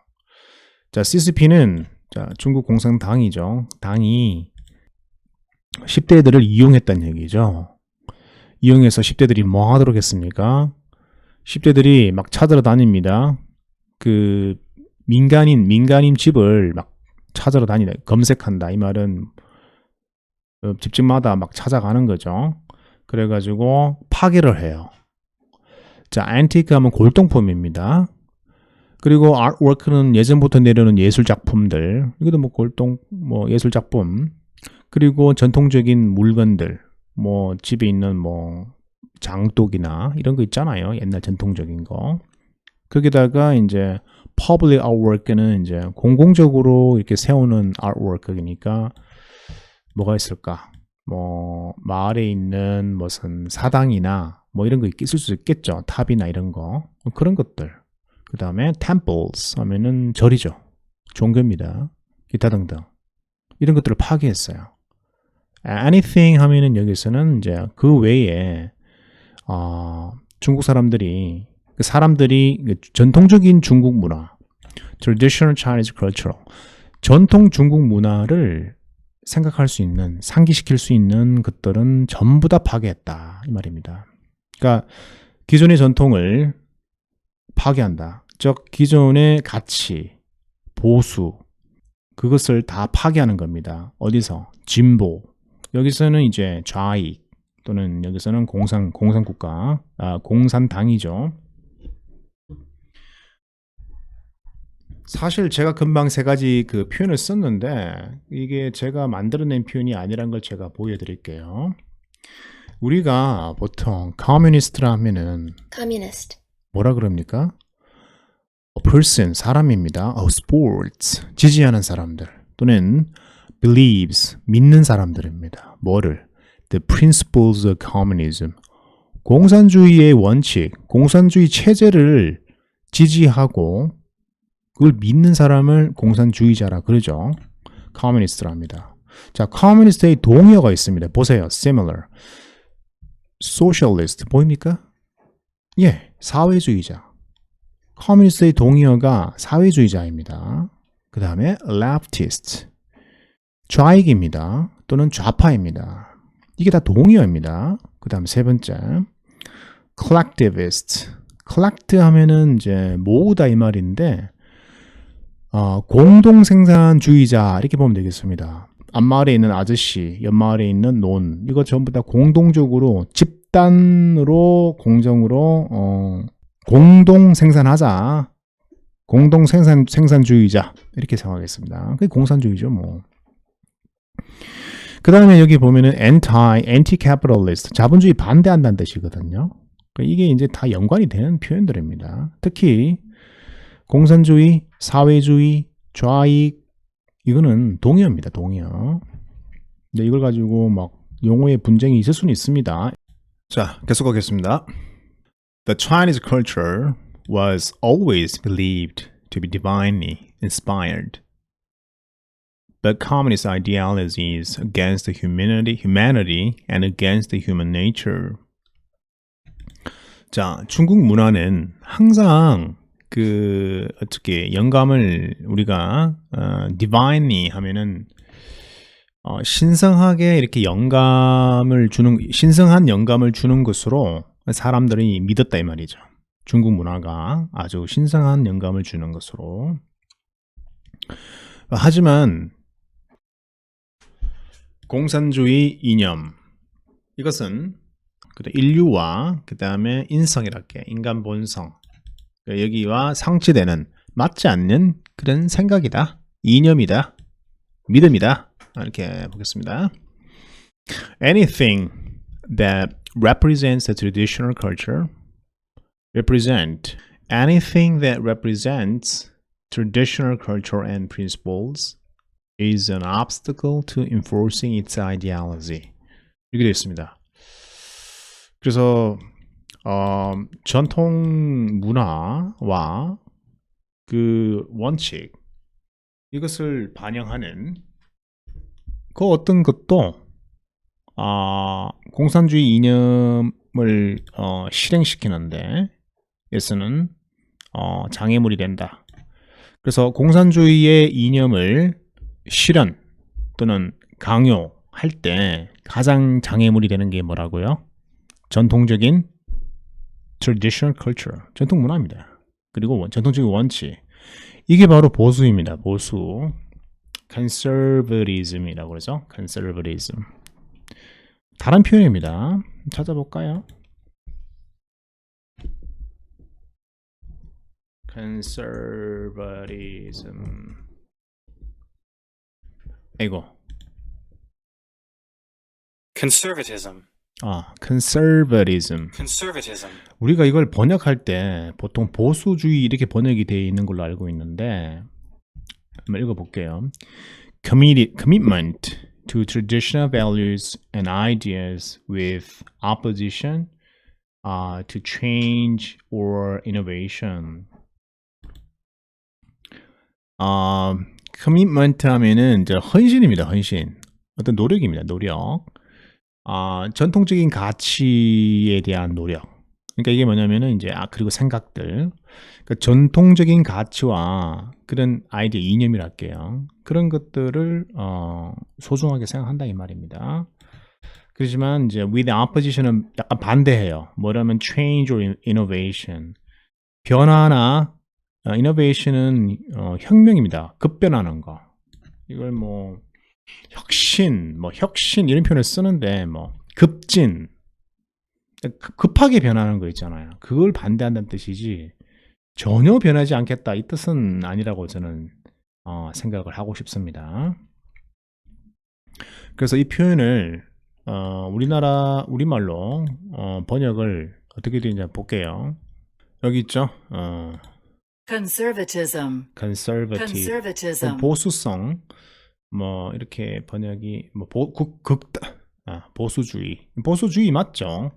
자, CCP는 중국 공산당이죠. 당이 10대들을 이용했다는 얘기죠. 이용해서 10대들이 뭐 하도록 했습니까? 10대들이 막 찾으러 다닙니다. 그 민간인 집을 막 찾으러 다니다. 검색한다. 이 말은 집집마다 막 찾아가는 거죠. 그래가지고 파괴를 해요. 자, 앤티크 하면 골동품입니다. 그리고 아트워크는 예전부터 내려오는 예술 작품들. 이것도 뭐 예술 작품. 그리고 전통적인 물건들. 집에 있는 장독이나 이런 거 있잖아요. 옛날 전통적인 거. 거기다가 이제 public artwork는 이제 공공적으로 이렇게 세우는 artwork이니까 뭐가 있을까? 마을에 있는 무슨 사당이나 이런 거 있을 수 있겠죠. 탑이나 이런 거. 그런 것들. 그 다음에 temples 하면은 절이죠. 종교입니다. 기타 등등. 이런 것들을 파괴했어요. anything 하면은 여기서는 이제 그 외에 중국 사람들이 전통적인 중국 문화, traditional Chinese culture. 전통 중국 문화를 생각할 수 있는, 상기시킬 수 있는 것들은 전부 다 파괴했다. 이 말입니다. 그러니까 기존의 전통을 파괴한다. 즉 기존의 가치, 보수, 그것을 다 파괴하는 겁니다. 어디서? 진보. 여기서는 이제 좌익 또는 여기서는 공산국가, 공산당이죠. 사실 제가 금방 세 가지 그 표현을 썼는데 이게 제가 만들어낸 표현이 아니란 걸 제가 보여드릴게요. 우리가 보통 커뮤니스트라 하면은 Communist. 뭐라 그럽니까? A person, 사람입니다. Sports, 지지하는 사람들 또는 believes, 믿는 사람들입니다. 뭐를? The principles of communism, 공산주의의 원칙, 공산주의 체제를 지지하고 그걸 믿는 사람을 공산주의자라 그러죠. 커뮤니스트랍니다. 자, 커뮤니스트의 동의어가 있습니다. 보세요. similar. socialist 보입니까? 예, 사회주의자. 커뮤니스트의 동의어가 사회주의자입니다. 그 다음에 leftist. 좌익입니다. 또는 좌파입니다. 이게 다 동의어입니다. 그 다음 세 번째 collectivist. collect 하면은 이제 모으다 이 말인데 공동생산주의자 이렇게 보면 되겠습니다. 앞마을에 있는 아저씨, 옆마을에 있는 논, 이거 전부 다 공동적으로 집단으로 공정으로 공동생산하자. 공동생산주의자 이렇게 생각하겠습니다. 그게 공산주의죠 뭐. 그 다음에 여기 보면은 anti-capitalist, 자본주의 반대한다는 뜻이거든요. 이게 이제 다 연관이 되는 표현들입니다. 특히 공산주의, 사회주의, 좌익, 이거는 동의어입니다. 동의어. 근데 이걸 가지고 막 용어의 분쟁이 있을 수는 있습니다. 자, 계속하겠습니다. The Chinese culture was always believed to be divinely inspired. But communist ideology is against the humanity and against the human nature. 자, 중국 문화는 항상 어떻게 영감을 우리가 divinely 하면은 신성하게 이렇게 신성한 영감을 주는 것으로 사람들이 믿었다 이 말이죠. 중국 문화가 아주 신성한 영감을 주는 것으로. 하지만 공산주의 이념, 이것은 인류와 그 다음에 인성이랄게, 인간 본성, 여기와 상치되는, 맞지 않는 그런 생각이다, 이념이다, 믿음이다, 이렇게 보겠습니다. Anything that represents the traditional culture, anything that represents traditional culture and principles is an obstacle to enforcing its ideology. 이렇게 되어 있습니다. 그래서 전통 문화와 그 원칙, 이것을 반영하는 그 어떤 것도 공산주의 이념을 실행시키는데 에서는 장애물이 된다. 그래서 공산주의의 이념을 실현 또는 강요할 때 가장 장애물이 되는 게 뭐라고요? 전통적인 traditional culture, 전통 문화입니다. 그리고 전통적인 원칙, 이게 바로 보수입니다. 보수, conservatism이라고 그러죠. conservatism. 다른 표현입니다. 찾아볼까요? conservatism. 이거. Conservatism. conservatism. Conservatism. 우리가 이걸 번역할 때 보통 보수주의 이렇게 번역이 되어 있는 걸로 알고 있는데 한번 읽어볼게요. Commitment to traditional values and ideas with opposition to change or innovation. commitment 하면은 이제 헌신입니다. 헌신. 어떤 노력입니다. 노력. 전통적인 가치에 대한 노력. 그러니까 이게 뭐냐면은 이제 그리고 생각들. 그러니까 전통적인 가치와 그런 아이디어 이념이랄게요. 그런 것들을 소중하게 생각한다 이 말입니다. 그렇지만 이제 with opposition은 약간 반대해요. 뭐라면 change or innovation. 변화나 innovation은 혁명입니다. 급변하는 거. 이걸 뭐 혁신, 뭐 혁신 이런 표현을 쓰는데 뭐 급진, 급하게 변하는 거 있잖아요. 그걸 반대한다는 뜻이지 전혀 변하지 않겠다 이 뜻은 아니라고 저는 생각을 하고 싶습니다. 그래서 이 표현을 우리말로 번역을 어떻게 되는지 볼게요. 여기 있죠. conservatism, conservative, conservatism, 보수성, 뭐 이렇게 번역이 뭐 보수주의 맞죠?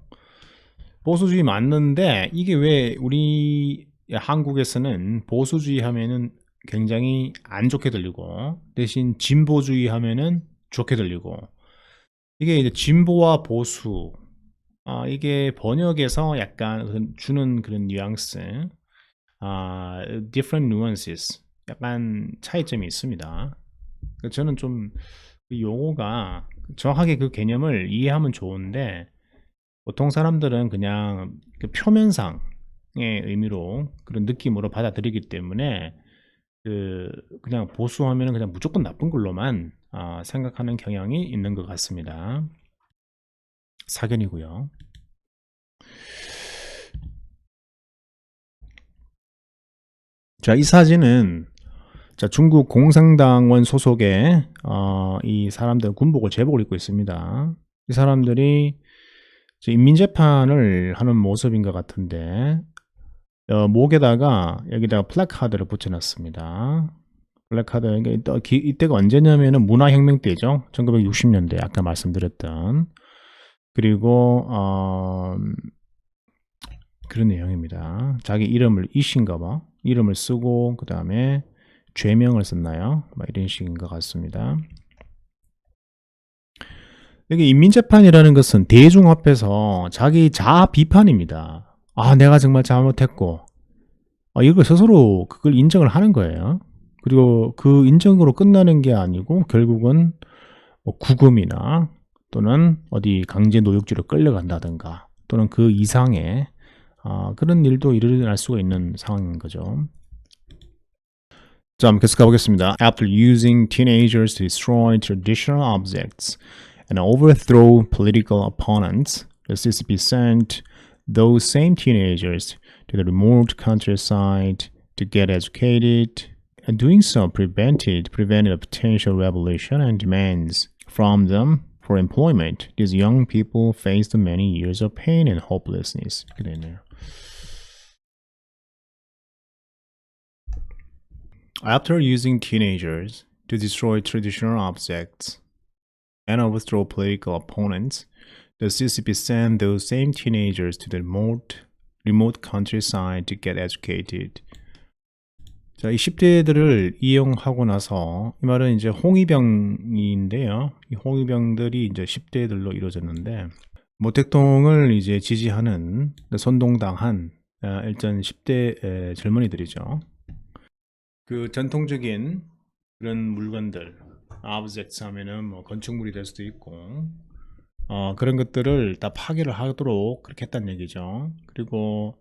보수주의 맞는데 이게 왜 우리 한국에서는 보수주의 하면은 굉장히 안 좋게 들리고 대신 진보주의 하면은 좋게 들리고 이게 이제 진보와 보수 이게 번역에서 약간 주는 그런 뉘앙스 different nuances 약간 차이점이 있습니다. 저는 좀 용어가 정확하게 그 개념을 이해하면 좋은데 보통 사람들은 그냥 그 표면상의 의미로 그런 느낌으로 받아들이기 때문에 그냥 보수하면 그냥 무조건 나쁜 걸로만 생각하는 경향이 있는 것 같습니다. 사견이고요. 자, 이 사진은 중국 공산당원 소속의 이 사람들 군복을 제복을 입고 있습니다. 이 사람들이 인민재판을 하는 모습인 것 같은데 목에다가 여기다가 플래카드를 붙여놨습니다. 플래카드 이때가 언제냐면은 문화혁명 때죠. 1960년대 아까 말씀드렸던 그리고 그런 내용입니다. 자기 이름을 이신가봐 이름을 쓰고 그 다음에 죄명을 썼나요? 이런 식인 것 같습니다. 여기 인민재판이라는 것은 대중 앞에서 자기 자아 비판입니다. 내가 정말 잘못했고 이걸 스스로 그걸 인정을 하는 거예요. 그리고 그 인정으로 끝나는 게 아니고 결국은 뭐 구금이나 또는 어디 강제 노역죄로 끌려간다든가 또는 그 이상의 그런 일도 일어날 수가 있는 상황인 거죠. 자, 한번 계속 가보겠습니다. After using teenagers to destroy traditional objects and overthrow political opponents, the CCP sent those same teenagers to the remote countryside to get educated, and doing so prevented a potential revolution and demands from them for employment. These young people faced many years of pain and hopelessness. 이렇게 되네요. After using teenagers to destroy traditional objects and overthrow political opponents, the CCP sent those same teenagers to the remote countryside to get educated. 자, 이 10대들을 이용하고 나서 이 말은 이제 홍위병인데요. 이 홍위병들이 이제 10대들로 이루어졌는데 모택동을 이제 지지하는 선동당한 일단 10대 젊은이들이죠. 그 전통적인 그런 물건들, objects 하면은 뭐 건축물이 될 수도 있고, 그런 것들을 다 파괴를 하도록 그렇게 했다는 얘기죠. 그리고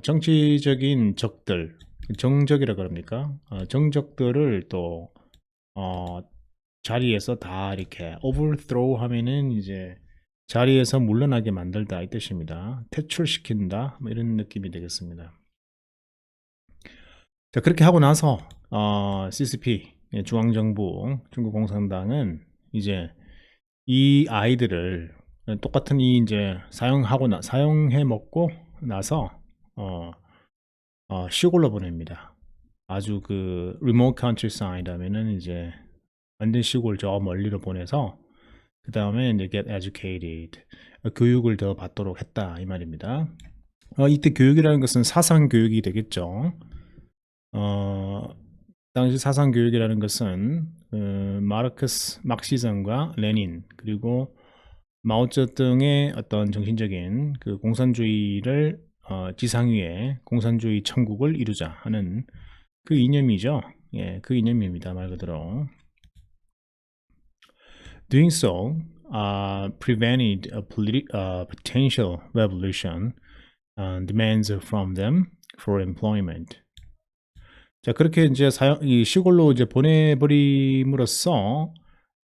정치적인 적들, 정적이라 그럽니까? 정적들을 또 자리에서 다 이렇게 overthrow 하면은 이제 자리에서 물러나게 만들다 이 뜻입니다. 퇴출시킨다 뭐 이런 느낌이 되겠습니다. 자, 그렇게 하고 나서 CCP 중앙정부 중국 공산당은 이제 이 아이들을 똑같은 이 이제 사용해 먹고 나서 시골로 보냅니다. 아주 그 remote countryside 하면은 이제 완전 시골 저 멀리로 보내서 그 다음에 이제 get educated 교육을 더 받도록 했다 이 말입니다. 이때 교육이라는 것은 사상 교육이 되겠죠. 당시 사상 교육이라는 것은 막시즘과 레닌 그리고 마오쩌둥의 어떤 정신적인 그 공산주의를 지상위에 공산주의 천국을 이루자 하는 그 이념이죠. 예, 그 이념입니다. 말 그대로. Doing so prevented a potential revolution demands from them for employment. 자, 그렇게 이제 이 시골로 이제 보내버림으로써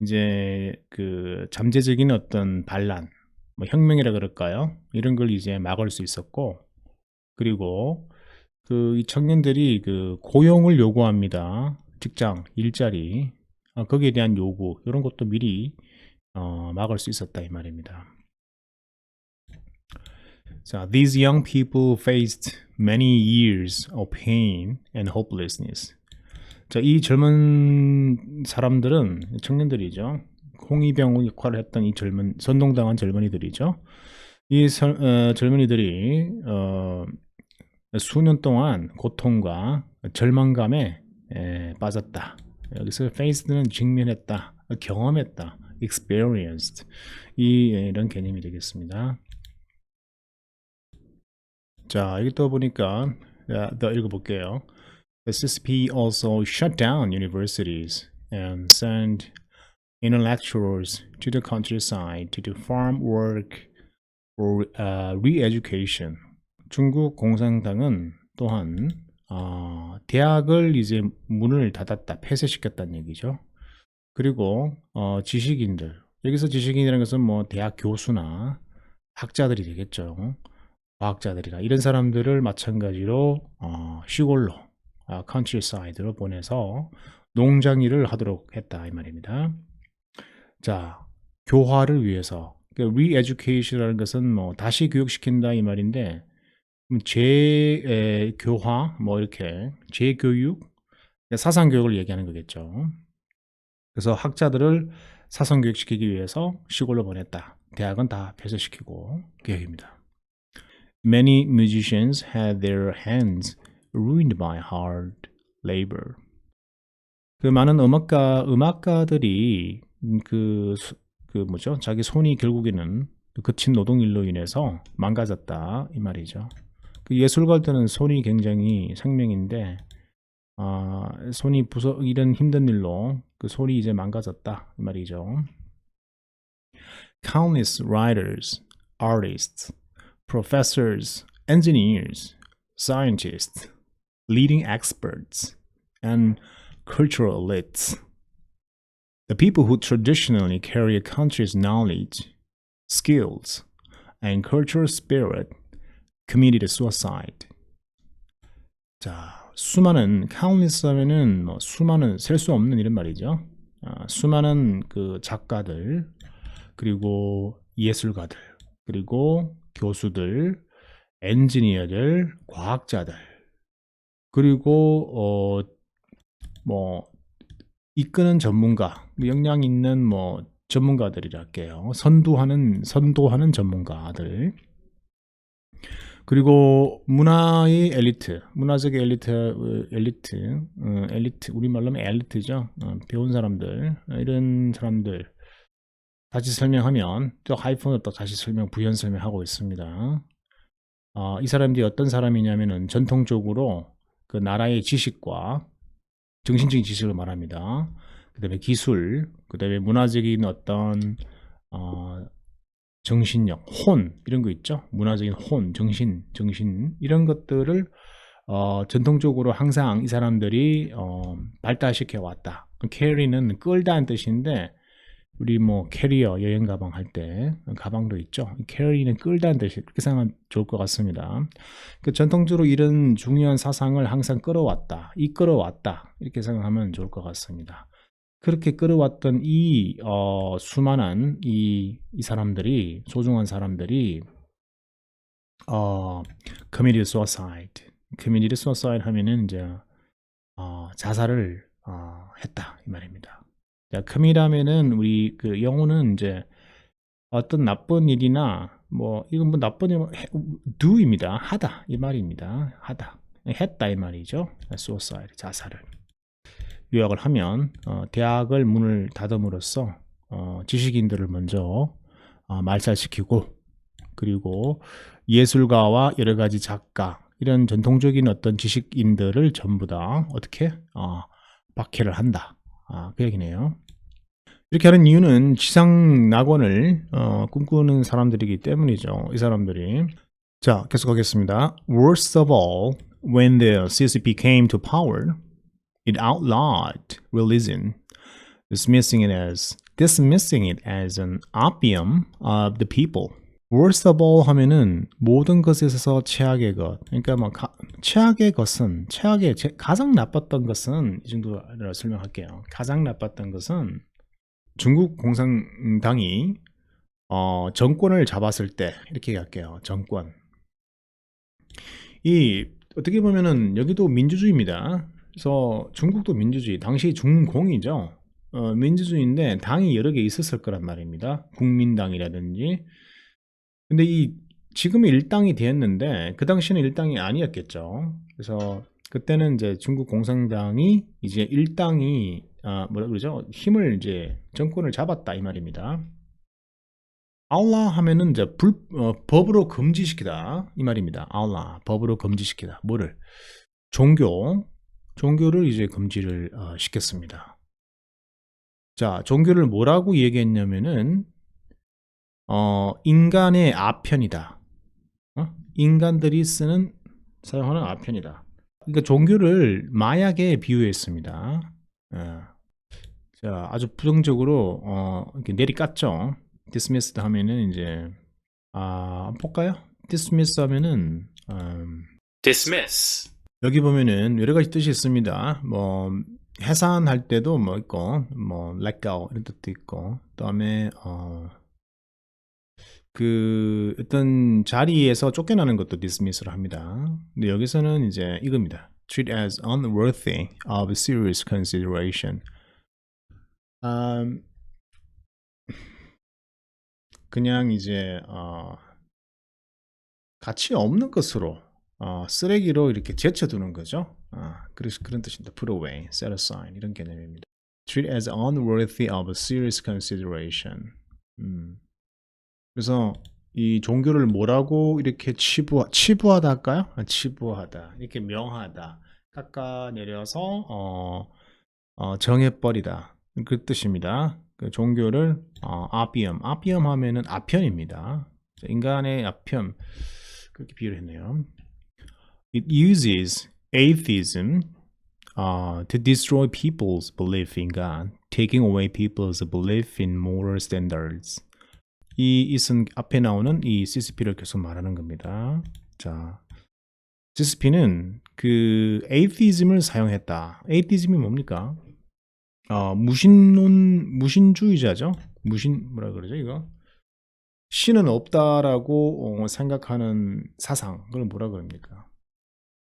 이제 그 잠재적인 어떤 반란, 뭐 혁명이라 그럴까요? 이런 걸 이제 막을 수 있었고, 그리고 그 이 청년들이 그 고용을 요구합니다. 직장, 일자리, 거기에 대한 요구 이런 것도 미리 막을 수 있었다 이 말입니다. 자, these young people faced many years of pain and hopelessness. 자, 이 젊은 사람들은 청년들이죠. 홍위병 역할을 했던 이 젊은 선동당한 젊은이들이죠. 이 젊은이들이 수년 동안 고통과 절망감에 빠졌다. 여기서 faced는 직면했다, 경험했다, experienced 이런 개념이 되겠습니다. 자, 여기 또 보니까 더 읽어볼게요. The CCP also shut down universities and sent intellectuals to the countryside to do farm work or re-education. 중국 공산당은 또한 대학을 이제 문을 닫았다, 폐쇄시켰다는 얘기죠. 그리고 지식인들, 여기서 지식인이라는 것은 뭐 대학 교수나 학자들이 되겠죠. 과학자들이나 이런 사람들을 마찬가지로 시골로 countryside로 보내서 농장 일을 하도록 했다 이 말입니다. 자, 교화를 위해서 re-education이라는 것은 뭐 다시 교육시킨다 이 말인데 재교화 뭐 이렇게 재교육 사상교육을 얘기하는 거겠죠. 그래서 학자들을 사상교육시키기 위해서 시골로 보냈다. 대학은 다 폐쇄시키고 계획입니다. Many musicians had their hands ruined by hard labor. 그 많은 음악가들이 그 뭐죠? 자기 손이 결국에는 거친 노동일로 인해서 망가졌다 이 말이죠. 그 예술가들은 손이 굉장히 생명인데 손이 이런 힘든 일로 그 손이 이제 망가졌다 이 말이죠. Countless writers, artists, professors, engineers, scientists, leading experts, and cultural elites. The people who traditionally carry a country's knowledge, skills, and cultural spirit committed suicide. 자, 수많은 countless 하면은 뭐 수많은 셀 수 없는 이런 말이죠. 수많은 그 작가들, 그리고 예술가들, 그리고 교수들, 엔지니어들, 과학자들, 그리고 뭐 이끄는 전문가, 역량 있는 뭐 전문가들이랄게요. 선도하는 전문가들. 그리고 문화의 엘리트, 문화적 엘리트, 우리말로 하면 엘리트죠. 배운 사람들, 이런 사람들 다시 설명하면 또 하이픈으로 또 다시 부연 설명하고 있습니다. 이 사람들이 어떤 사람이냐면은 전통적으로 그 나라의 지식과 정신적인 지식을 말합니다. 그 다음에 기술, 그 다음에 문화적인 어떤 정신력, 혼 이런 거 있죠. 문화적인 혼, 정신 이런 것들을 전통적으로 항상 이 사람들이 발달시켜 왔다. 캐리는 끌다는 뜻인데 우리 뭐 캐리어 여행 가방 할 때 가방도 있죠. 캐리는 끌다는 뜻이 그렇게 생각하면 좋을 것 같습니다. 그 전통적으로 이런 중요한 사상을 항상 끌어왔다, 이끌어왔다 이렇게 생각하면 좋을 것 같습니다. 그렇게 끌어왔던 이 수많은 이 사람들이 소중한 사람들이 committed suicide 하면은 이제 자살을 했다 이 말입니다. 자, commit 우리 그 영어는 이제 어떤 나쁜 일이나 뭐 이건 뭐 나쁜 일 do입니다. 하다 이 말입니다. 하다 했다 이 말이죠. suicide 자살을. 요약을 하면 대학을 문을 닫음으로써 지식인들을 먼저 말살시키고 그리고 예술가와 여러 가지 작가 이런 전통적인 어떤 지식인들을 전부 다 어떻게 박해를 한다. 그 얘기네요. 이렇게 하는 이유는 지상 낙원을 꿈꾸는 사람들이기 때문이죠. 이 사람들이. 자, 계속하겠습니다. Worst of all, when the CCP came to power, it outlawed religion, dismissing it as an opium of the people. Worst of all 하면은 모든 것에서 최악의 것. 그러니까 뭐 최악의 것은 가장 나빴던 것은 이 정도로 설명할게요. 가장 나빴던 것은 중국 공산당이 정권을 잡았을 때 이렇게 얘기할게요. 정권. 이 어떻게 보면은 여기도 민주주의입니다. 그래서 중국도 민주주의. 당시 중공이죠. 민주주의인데 당이 여러 개 있었을 거란 말입니다. 국민당이라든지. 근데 지금은 일당이 되었는데 그 당시는 일당이 아니었겠죠. 그래서 그때는 이제 중국 공산당이 이제 일당이 뭐라 그러죠? 힘을 이제 정권을 잡았다 이 말입니다. 아울라 하면은 이제 법으로 금지시키다 이 말입니다. 아울라 법으로 금지시키다. 뭐를? 종교를 이제 금지를 시켰습니다. 자, 종교를 뭐라고 얘기했냐면은 인간의 아편이다. 인간들이 사용하는 아편이다. 그러니까 종교를 마약에 비유했습니다. 자, 아주 부정적으로 이렇게 내리깠죠. dismissed 하면은 이제 볼까요? dismiss 하면은 dismiss, 여기 보면은 여러 가지 뜻이 있습니다. 뭐 해산할 때도 뭐 있고, 뭐 let go 이런 뜻도 있고, 그다음에 그 어떤 자리에서 쫓겨나는 것도 dismiss를 합니다. 근데 여기서는 이제 이겁니다. treat as unworthy of serious consideration. 그냥 이제 가치 없는 것으로 쓰레기로 이렇게 제쳐두는 거죠. 그래서 그런 뜻입니다. put away, set aside 이런 개념입니다. treat as unworthy of serious consideration. 그래서 이 종교를 뭐라고 이렇게 치부하다 할까요? 치부하다, 이렇게 명하다, 깎아내려서 정해버리다 그 뜻입니다. 그 종교를 아피엄 하면은 아편입니다. 인간의 아편 그렇게 비유를 했네요. It uses atheism to destroy people's belief in God, taking away people's belief in moral standards. 이은 앞에 나오는 이 CCP를 계속 말하는 겁니다. 자, CCP는 그 atheism을 사용했다. atheism이 뭡니까? 무신주의자죠. 뭐라 그러죠, 이거? 신은 없다라고 생각하는 사상. 그걸 뭐라 그럽니까?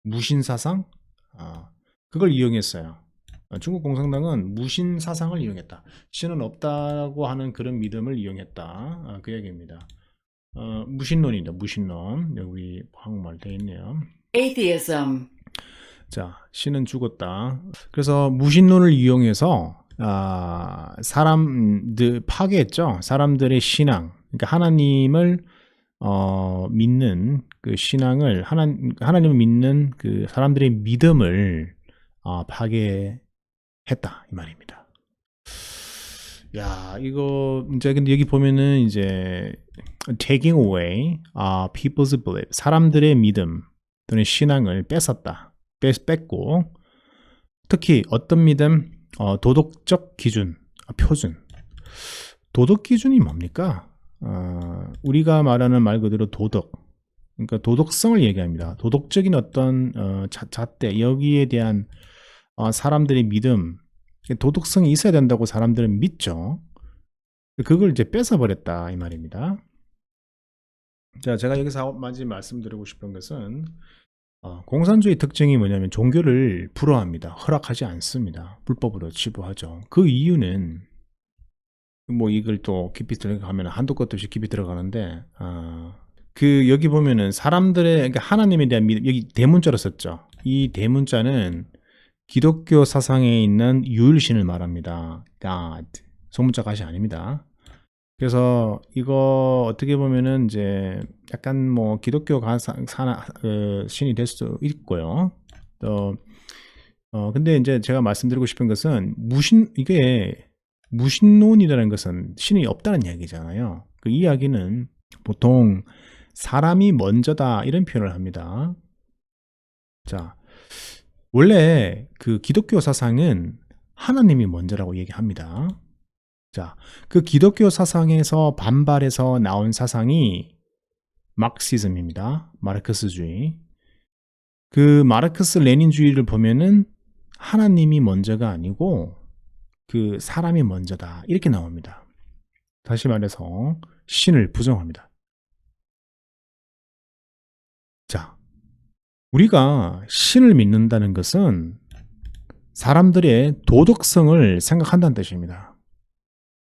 무신 사상? 그걸 이용했어요. 중국 공산당은 무신 사상을 이용했다. 신은 없다고 하는 그런 믿음을 이용했다. 그 얘기입니다. 무신론이다. 무신론. 여기 한국말 되어 있네요. Atheism. 자, 신은 죽었다. 그래서 무신론을 이용해서 사람들 파괴했죠. 사람들의 신앙. 그러니까 하나님을 믿는 그 신앙을 하나님을 믿는 그 사람들의 믿음을 파괴했다 이 말입니다. 야, 이거 이제 근데 여기 보면은 이제 taking away people's belief, 사람들의 믿음 또는 신앙을 뺐고 특히 어떤 믿음, 도덕적 기준, 표준. 도덕 기준이 뭡니까? 우리가 말하는 말 그대로 도덕. 그러니까 도덕성을 얘기합니다. 도덕적인 어떤 잣대 여기에 대한 사람들의 믿음, 도덕성이 있어야 된다고 사람들은 믿죠. 그걸 이제 뺏어버렸다 이 말입니다. 자, 제가 여기서 마지막 말씀드리고 싶은 것은 공산주의 특징이 뭐냐면 종교를 불허합니다. 허락하지 않습니다. 불법으로 치부하죠. 그 이유는 뭐 이걸 또 깊이 들어가면 한도 끝도 없이 깊이 들어가는데 그 여기 보면은 사람들의 그러니까 하나님에 대한 믿음, 여기 대문자로 썼죠. 이 대문자는 기독교 사상에 있는 유일신을 말합니다. God. 소문자 가시 아닙니다. 그래서 이거 어떻게 보면은 이제 약간 뭐 기독교 신이 될 수도 있고요. 또 근데 이제 제가 말씀드리고 싶은 것은 이게 무신론이라는 것은 신이 없다는 이야기잖아요. 그 이야기는 보통 사람이 먼저다 이런 표현을 합니다. 자, 원래 그 기독교 사상은 하나님이 먼저라고 얘기합니다. 자, 그 기독교 사상에서 반발해서 나온 사상이 막시즘입니다. 마르크스주의. 그 마르크스 레닌주의를 보면은 하나님이 먼저가 아니고 그 사람이 먼저다 이렇게 나옵니다. 다시 말해서 신을 부정합니다. 자, 우리가 신을 믿는다는 것은 사람들의 도덕성을 생각한다는 뜻입니다.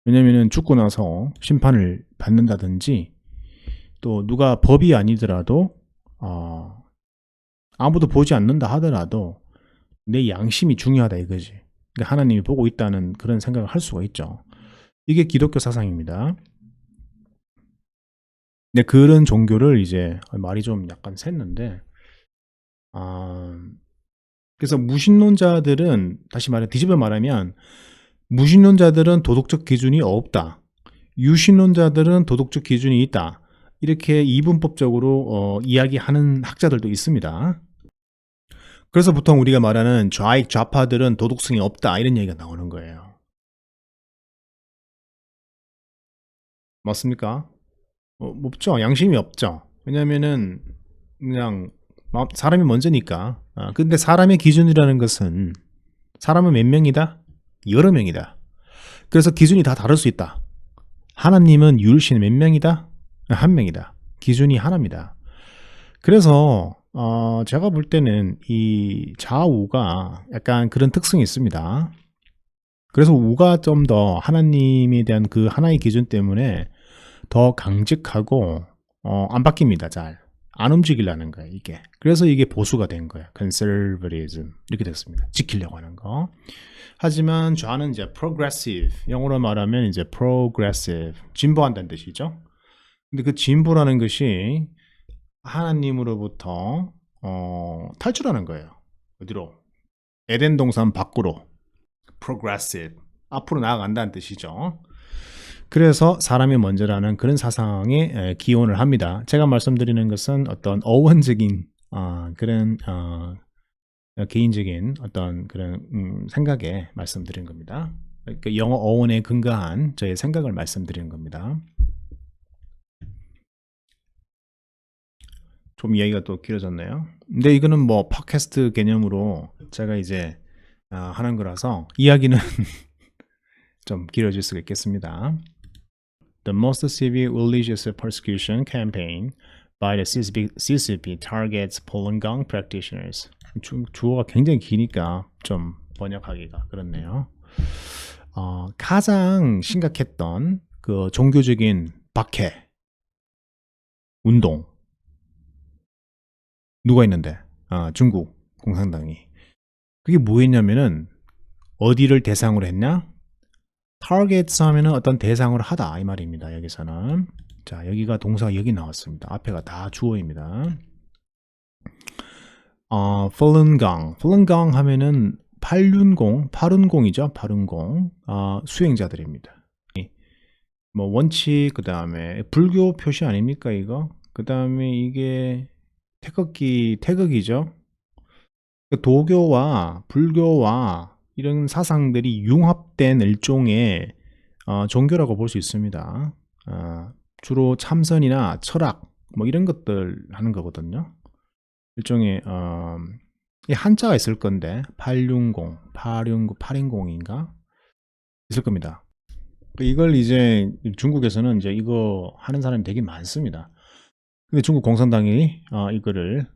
왜냐하면 죽고 나서 심판을 받는다든지 또 누가 법이 아니더라도 아무도 보지 않는다 하더라도 내 양심이 중요하다 이거지. 그러니까 하나님이 보고 있다는 그런 생각을 할 수가 있죠. 이게 기독교 사상입니다. 근데 그런 종교를 이제 말이 좀 약간 샜는데 그래서 무신론자들은 다시 말해 뒤집어 말하면 무신론자들은 도덕적 기준이 없다. 유신론자들은 도덕적 기준이 있다. 이렇게 이분법적으로 이야기하는 학자들도 있습니다. 그래서 보통 우리가 말하는 좌익 좌파들은 도덕성이 없다 이런 얘기가 나오는 거예요. 맞습니까? 없죠. 양심이 없죠. 왜냐면은 그냥 사람이 먼저니까. 근데 사람의 기준이라는 것은 사람은 몇 명이다? 여러 명이다. 그래서 기준이 다 다를 수 있다. 하나님은 유일신 몇 명이다? 한 명이다. 기준이 하나입니다. 그래서 제가 볼 때는 이 좌우가 약간 그런 특성이 있습니다. 그래서 우가 좀 더 하나님에 대한 그 하나의 기준 때문에 더 강직하고 안 바뀝니다. 잘 안 움직이려는 거예요. 이게 그래서 이게 보수가 된 거예요. conservatism 이렇게 됐습니다. 지키려고 하는 거. 하지만 좌는 이제 progressive, 영어로 말하면 이제 progressive, 진보한다는 뜻이죠. 근데 그 진보라는 것이 하나님으로부터 탈출하는 거예요. 어디로? 에덴 동산 밖으로. progressive, 앞으로 나아간다는 뜻이죠. 그래서 사람이 먼저라는 그런 사상에 기원을 합니다. 제가 말씀드리는 것은 어떤 어원적인 그런 개인적인 어떤 그런 생각에 말씀드린 겁니다. 그러니까 영어 어원에 근거한 저의 생각을 말씀드리는 겁니다. 좀 이야기가 또 길어졌네요. 근데 이거는 뭐 팟캐스트 개념으로 제가 이제 하는 거라서 이야기는 좀 길어질 수가 있겠습니다. The most severe religious persecution campaign by the CCP targets Falun Gong practitioners. 주어가 굉장히 기니까 좀 번역하기가 그렇네요. 가장 심각했던 그 종교적인 박해 운동 누가 있는데? 중국 공산당이. 그게 뭐였냐면은 어디를 대상으로 했냐? targets 하면은 어떤 대상으로 하다 이 말입니다. 여기서는 자 여기가 동사가 여기 나왔습니다. 앞에가 다 주어입니다. Falun Gong 하면은 팔룬공이죠. 팔룬공 수행자들입니다. 뭐 원칙 그 다음에 불교 표시 아닙니까 이거? 그 다음에 이게 태극이죠. 도교와 불교와 이런 사상들이 융합된 일종의 종교라고 볼 수 있습니다. 주로 참선이나 철학 뭐 이런 것들 하는 거거든요. 일종의 이 한자가 있을 건데 8인공인가 있을 겁니다. 이걸 이제 중국에서는 이제 이거 하는 사람이 되게 많습니다. 근데 중국 공산당이 이거를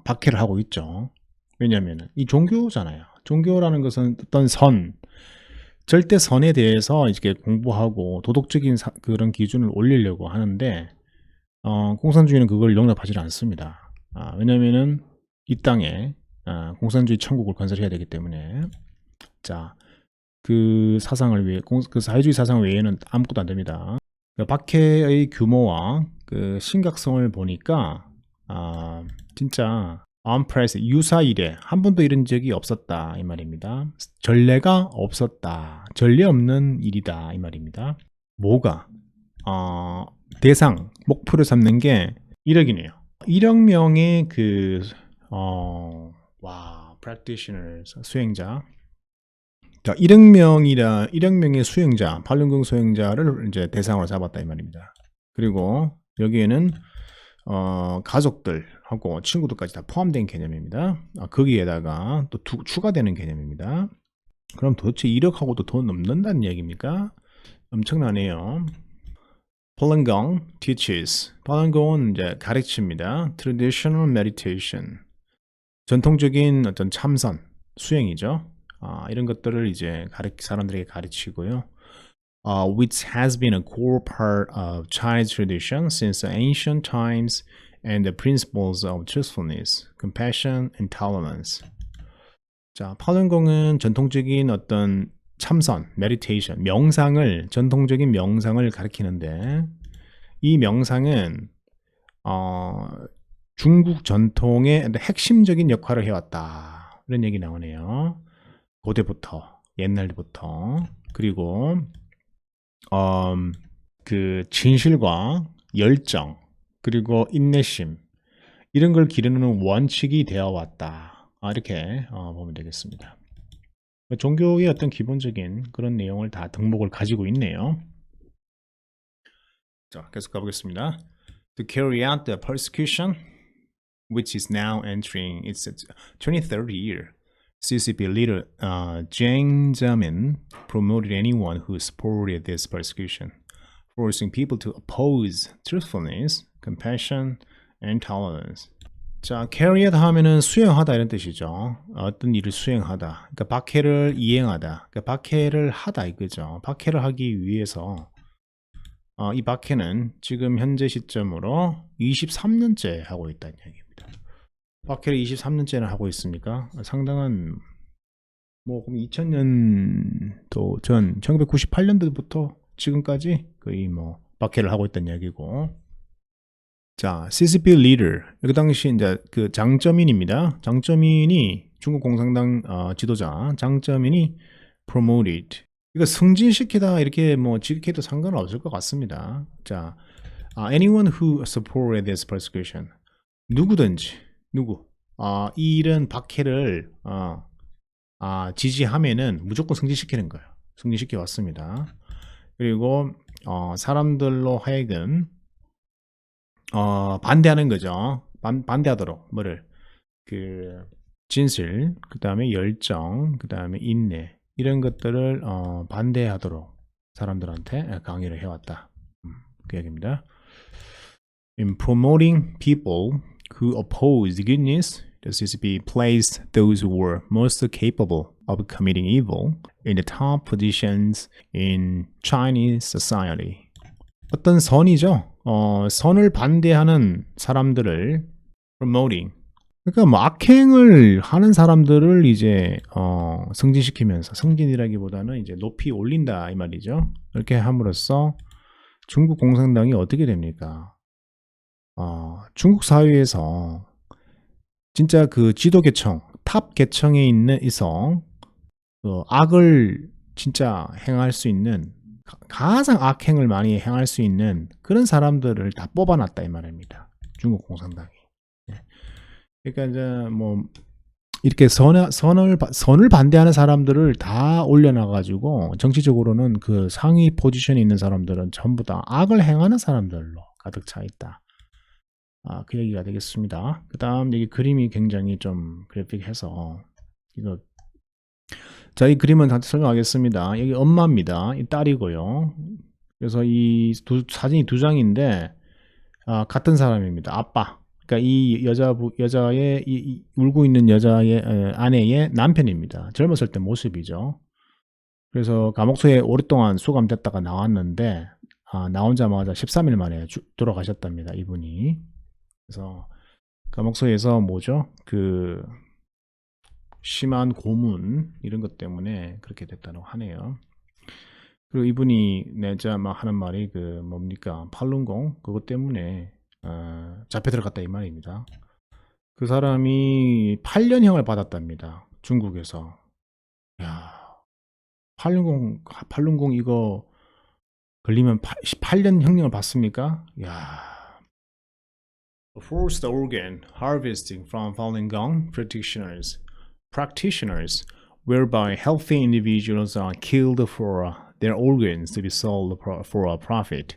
박해를 하고 있죠. 왜냐하면 이 종교잖아요. 종교라는 것은 어떤 절대 선에 대해서 이렇게 공부하고 도덕적인 그런 기준을 올리려고 하는데 공산주의는 그걸 용납하지 않습니다. 왜냐하면은 이 땅에 공산주의 천국을 건설해야 되기 때문에 자, 그 사상을 위해 그 사회주의 사상 외에는 아무것도 안 됩니다. 그 박해의 규모와 그 심각성을 보니까 진짜 unprecedented 유사 이래 한 번도 이런 적이 없었다 이 말입니다. 전례가 없었다. 전례 없는 일이다 이 말입니다. 뭐가 대상 목표로 삼는 게 1억이네요. 1억 명의 그 practitioners 수행자. 자, 1억 명의 수행자, 팔륜경 수행자를 이제 대상으로 잡았다 이 말입니다. 그리고 여기에는 가족들하고 친구들까지 다 포함된 개념입니다. 거기에다가 또 추가되는 개념입니다. 그럼 도대체 1억하고도 더 넘는다는 얘기입니까? 엄청나네요. 팔륜경 teaches. 팔륜경은 이제 가르칩니다. Traditional meditation. 전통적인 어떤 참선, 수행이죠. 이런 것들을 이제 사람들에게 가르치고요. Which has been a core part of Chinese tradition since the ancient times and the principles of truthfulness, compassion, and tolerance. 자, 팔륜경은 전통적인 어떤 참선, meditation, 전통적인 명상을 가리키는데 이 명상은 중국 전통의 핵심적인 역할을 해왔다. 이런 얘기 나오네요. 고대부터, 옛날부터. 그리고 그 진실과 열정, 그리고 인내심 이런 걸 기르는 원칙이 되어 왔다. 이렇게 보면 되겠습니다. 종교의 어떤 기본적인 그런 내용을 다 덕목을 가지고 있네요. 자, 계속 가보겠습니다. To carry out the persecution, which is now entering its 23rd year, CCP leader Jiang Zemin promoted anyone who supported this persecution, forcing people to oppose truthfulness, compassion, and tolerance. 자, carry out 하면은 수행하다 이런 뜻이죠. 어떤 일을 수행하다. 그러니까 박해를 이행하다. 그러니까 박해를 하다 이거죠. 박해를 하기 위해서 이 박해는 지금 현재 시점으로 23년째 하고 있다는 얘기입니다. 박해를 23년째나 하고 있으니까 상당한 뭐 2000년도 전 1998년도부터 지금까지 거의 뭐 박해를 하고 있다는 얘기고. 자, CCP 리더 그 당시 이제 그 장쩌민입니다. 장쩌민이 중국 공산당 지도자 장쩌민이 promoted 이거 승진시키다 이렇게 뭐 지극해도 상관은 없을 것 같습니다. 자, anyone who supported this persecution 누구든지 이 이런 박해를 지지하면은 무조건 승진시키는 거예요. 승진시켜 왔습니다. 그리고 사람들로 하여금 반대하는 거죠. 반대하도록 뭐를 그 진실, 그 다음에 열정, 그 다음에 인내 이런 것들을 반대하도록 사람들한테 강의를 해왔다. 그 얘기입니다. In promoting people who oppose goodness, the CCP placed those who were most capable of committing evil in the top positions in Chinese society. 어떤 선이죠. 선을 반대하는 사람들을 promoting. 그러니까 뭐 악행을 하는 사람들을 이제 승진시키면서 승진이라기보다는 이제 높이 올린다 이 말이죠. 이렇게 함으로써 중국 공산당이 어떻게 됩니까? 중국 사회에서 진짜 그 지도 계층, 탑 계층에 있는 이성 악을 진짜 행할 수 있는 가장 악행을 많이 행할 수 있는 그런 사람들을 다 뽑아놨다 이 말입니다. 중국 공산당이. 그러니까 이제 뭐 이렇게 선을 반대하는 사람들을 다 올려놔가지고 정치적으로는 그 상위 포지션에 있는 사람들은 전부 다 악을 행하는 사람들로 가득 차 있다. 그 얘기가 되겠습니다. 그 다음 여기 그림이 굉장히 좀 그래픽해서 이거 자, 이 그림은 다시 설명하겠습니다. 여기 엄마입니다. 이 딸이고요. 그래서 이 사진이 두 장인데 같은 사람입니다. 아빠. 그러니까 이 여자의 이 울고 있는 여자의 아내의 남편입니다. 젊었을 때 모습이죠. 그래서 감옥소에 오랫동안 수감됐다가 나왔는데 나오자마자 13일 만에 돌아가셨답니다. 이분이. 그래서 감옥소에서 뭐죠? 그 심한 고문 이런 것 때문에 그렇게 됐다고 하네요. 그리고 이분이 내자 막 하는 말이 그 뭡니까 팔룬공 그것 때문에 잡혀 들어갔다 이 말입니다. 그 사람이 8년형을 받았답니다. 중국에서. 야, 팔룬공 이거 걸리면 8년 형량을 받습니까? 야. Forced organ harvesting from Falun Gong practitioners, whereby healthy individuals are killed for their organs to be sold for a profit,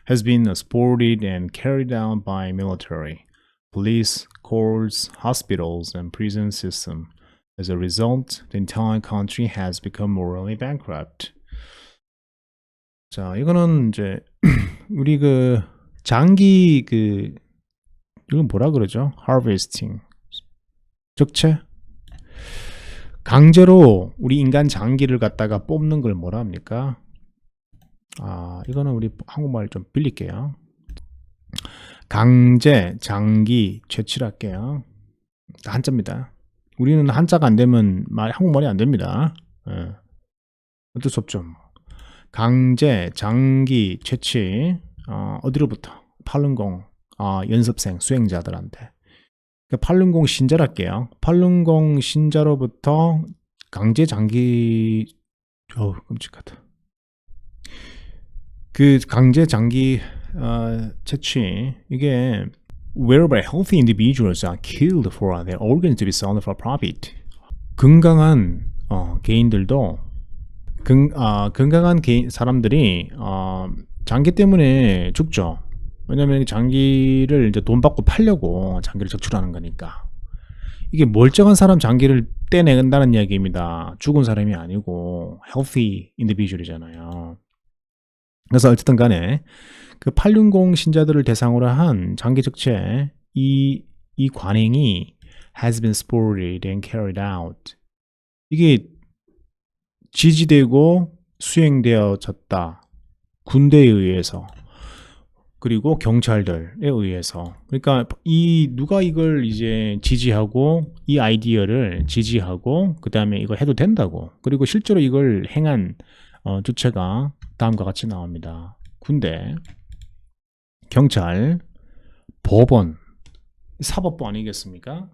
has been supported and carried out by military, police, courts, hospitals, and prison system. As a result, the entire country has become morally bankrupt. 자, 이거는 이제 우리 그 장기 그 이건 뭐라 그러죠? harvesting. 적체? 강제로 우리 인간 장기를 갖다가 뽑는 걸 뭐라 합니까? 이거는 우리 한국말 좀 빌릴게요. 강제, 장기, 채취할게요. 한자입니다. 우리는 한자가 안 되면 한국말이 안 됩니다. 예. 어쩔 수 없죠. 강제, 장기, 채취, 어디로부터? 팔룬공. 연습생, 수행자들한테. 팔룬공 신자랄게요. 팔룬공 신자로부터 강제 장기, 끔찍하다. 그 강제 장기 채취, 이게 whereby healthy individuals are killed for their organs to be sold for profit. 건강한 개인들도 건강한 사람들이 장기 때문에 죽죠. 왜냐면 장기를 이제 돈 받고 팔려고 장기를 적출하는 거니까. 이게 멀쩡한 사람 장기를 떼낸다는 이야기입니다. 죽은 사람이 아니고 healthy individual이잖아요. 그래서 어쨌든 간에 그 860 신자들을 대상으로 한 장기 적체 이 관행이 has been supported and carried out. 이게 지지되고 수행되어졌다. 군대에 의해서. 그리고 경찰들에 의해서. 그러니까 누가 이걸 이제 지지하고 이 아이디어를 지지하고 그다음에 이거 해도 된다고. 그리고 실제로 이걸 행한 주체가 다음과 같이 나옵니다. 군대, 경찰, 법원, 사법부 아니겠습니까?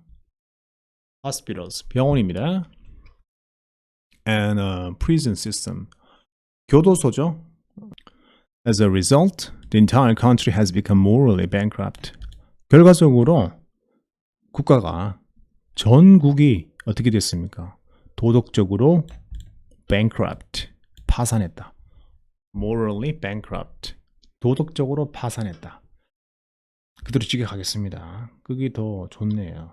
hospitals, 병원입니다. and prison system, 교도소죠. As a result, the entire country has become morally bankrupt. 결과적으로 국가가 전국이 어떻게 됐습니까? 도덕적으로 bankrupt, 파산했다. morally bankrupt, 도덕적으로 파산했다. 그대로 지켜가겠습니다. 그게 더 좋네요.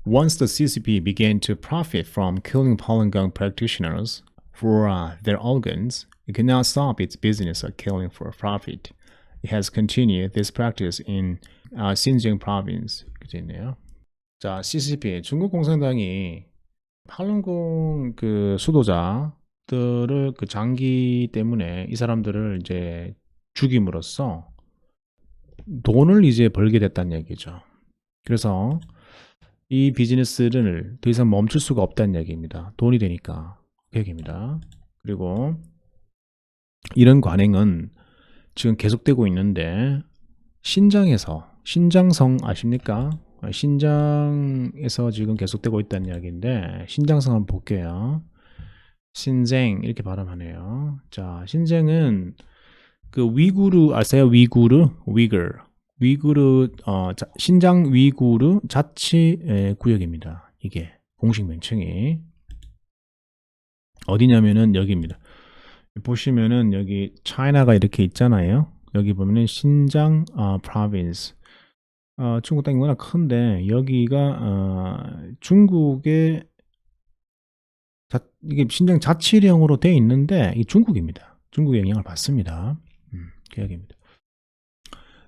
Once the CCP began to profit from killing Falun Gong practitioners for their organs, it could not stop its business of killing for profit. It has continued this practice in Xinjiang province. 이렇게 있네요. 자, CCP 중국 공산당이 팔룬공 그 수도자들을 그 장기 때문에 이 사람들을 이제 죽임으로써 돈을 이제 벌게 됐다는 얘기죠. 그래서 이 비즈니스를 더 이상 멈출 수가 없다는 얘기입니다. 돈이 되니까. 그 얘기입니다. 그리고 이런 관행은 지금 계속되고 있는데 신장성 아십니까? 신장에서 지금 계속되고 있다는 이야기인데 신장성 한번 볼게요. 신쟁 이렇게 발음하네요. 자, 신쟁은 그 위구르 아세요? 위구르 신장 위구르 자치 구역입니다. 이게 공식 명칭이 어디냐면은 여기입니다. 보시면은 여기 차이나가 이렇게 있잖아요. 여기 보면은 신장 province. 중국 땅이 워낙 큰데 여기가 중국의 이게 신장 자치령으로 돼 있는데 이 중국입니다. 중국의 영향을 받습니다. 그 이야기입니다.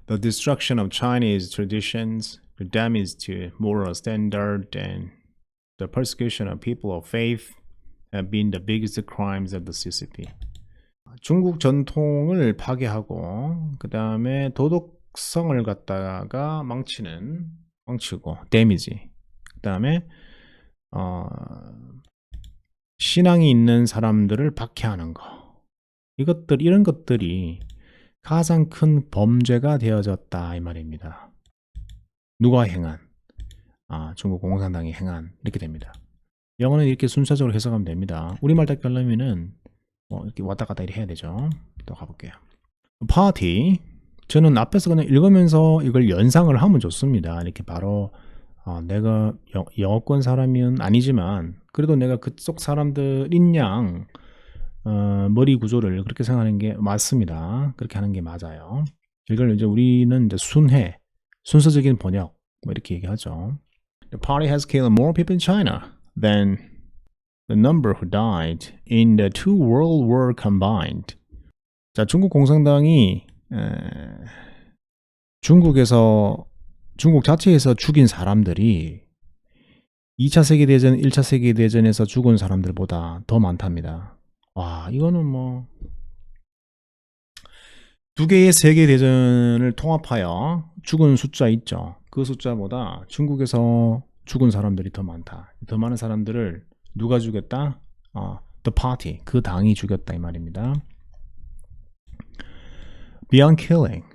The destruction of Chinese traditions, the damage to moral standard, and the persecution of people of faith have been the biggest crimes of the CCP. 중국 전통을 파괴하고 그 다음에 도덕성을 갖다가 망치고 데미지. 그 다음에 신앙이 있는 사람들을 박해하는 거. 이런 것들이 가장 큰 범죄가 되어졌다 이 말입니다. 누가 행한? 중국 공산당이 행한 이렇게 됩니다. 영어는 이렇게 순서적으로 해석하면 됩니다. 우리말 답게 하려면은 이렇게 왔다 갔다 이렇게 해야 되죠. 또 가볼게요. 파티. 저는 앞에서 그냥 읽으면서 이걸 연상을 하면 좋습니다. 이렇게 바로 내가 영어권 사람은 아니지만 그래도 내가 그쪽 사람들인 양 머리 구조를 그렇게 생각하는 게 맞습니다. 그렇게 하는 게 맞아요. 이걸 이제 우리는 이제 순서적인 번역 뭐 이렇게 얘기하죠. The party has killed more people in China than the number who died in the two world war combined. 자, 중국 공산당이 중국 자체에서 죽인 사람들이 2차 세계대전, 1차 세계대전에서 죽은 사람들보다 더 많답니다. 와, 이거는 뭐 두 개의 세계대전을 통합하여 죽은 숫자 있죠. 그 숫자보다 중국에서 죽은 사람들이 더 많다. 더 많은 사람들을 누가 죽였다? The party, 그 당이 죽였다 이 말입니다. Beyond killing,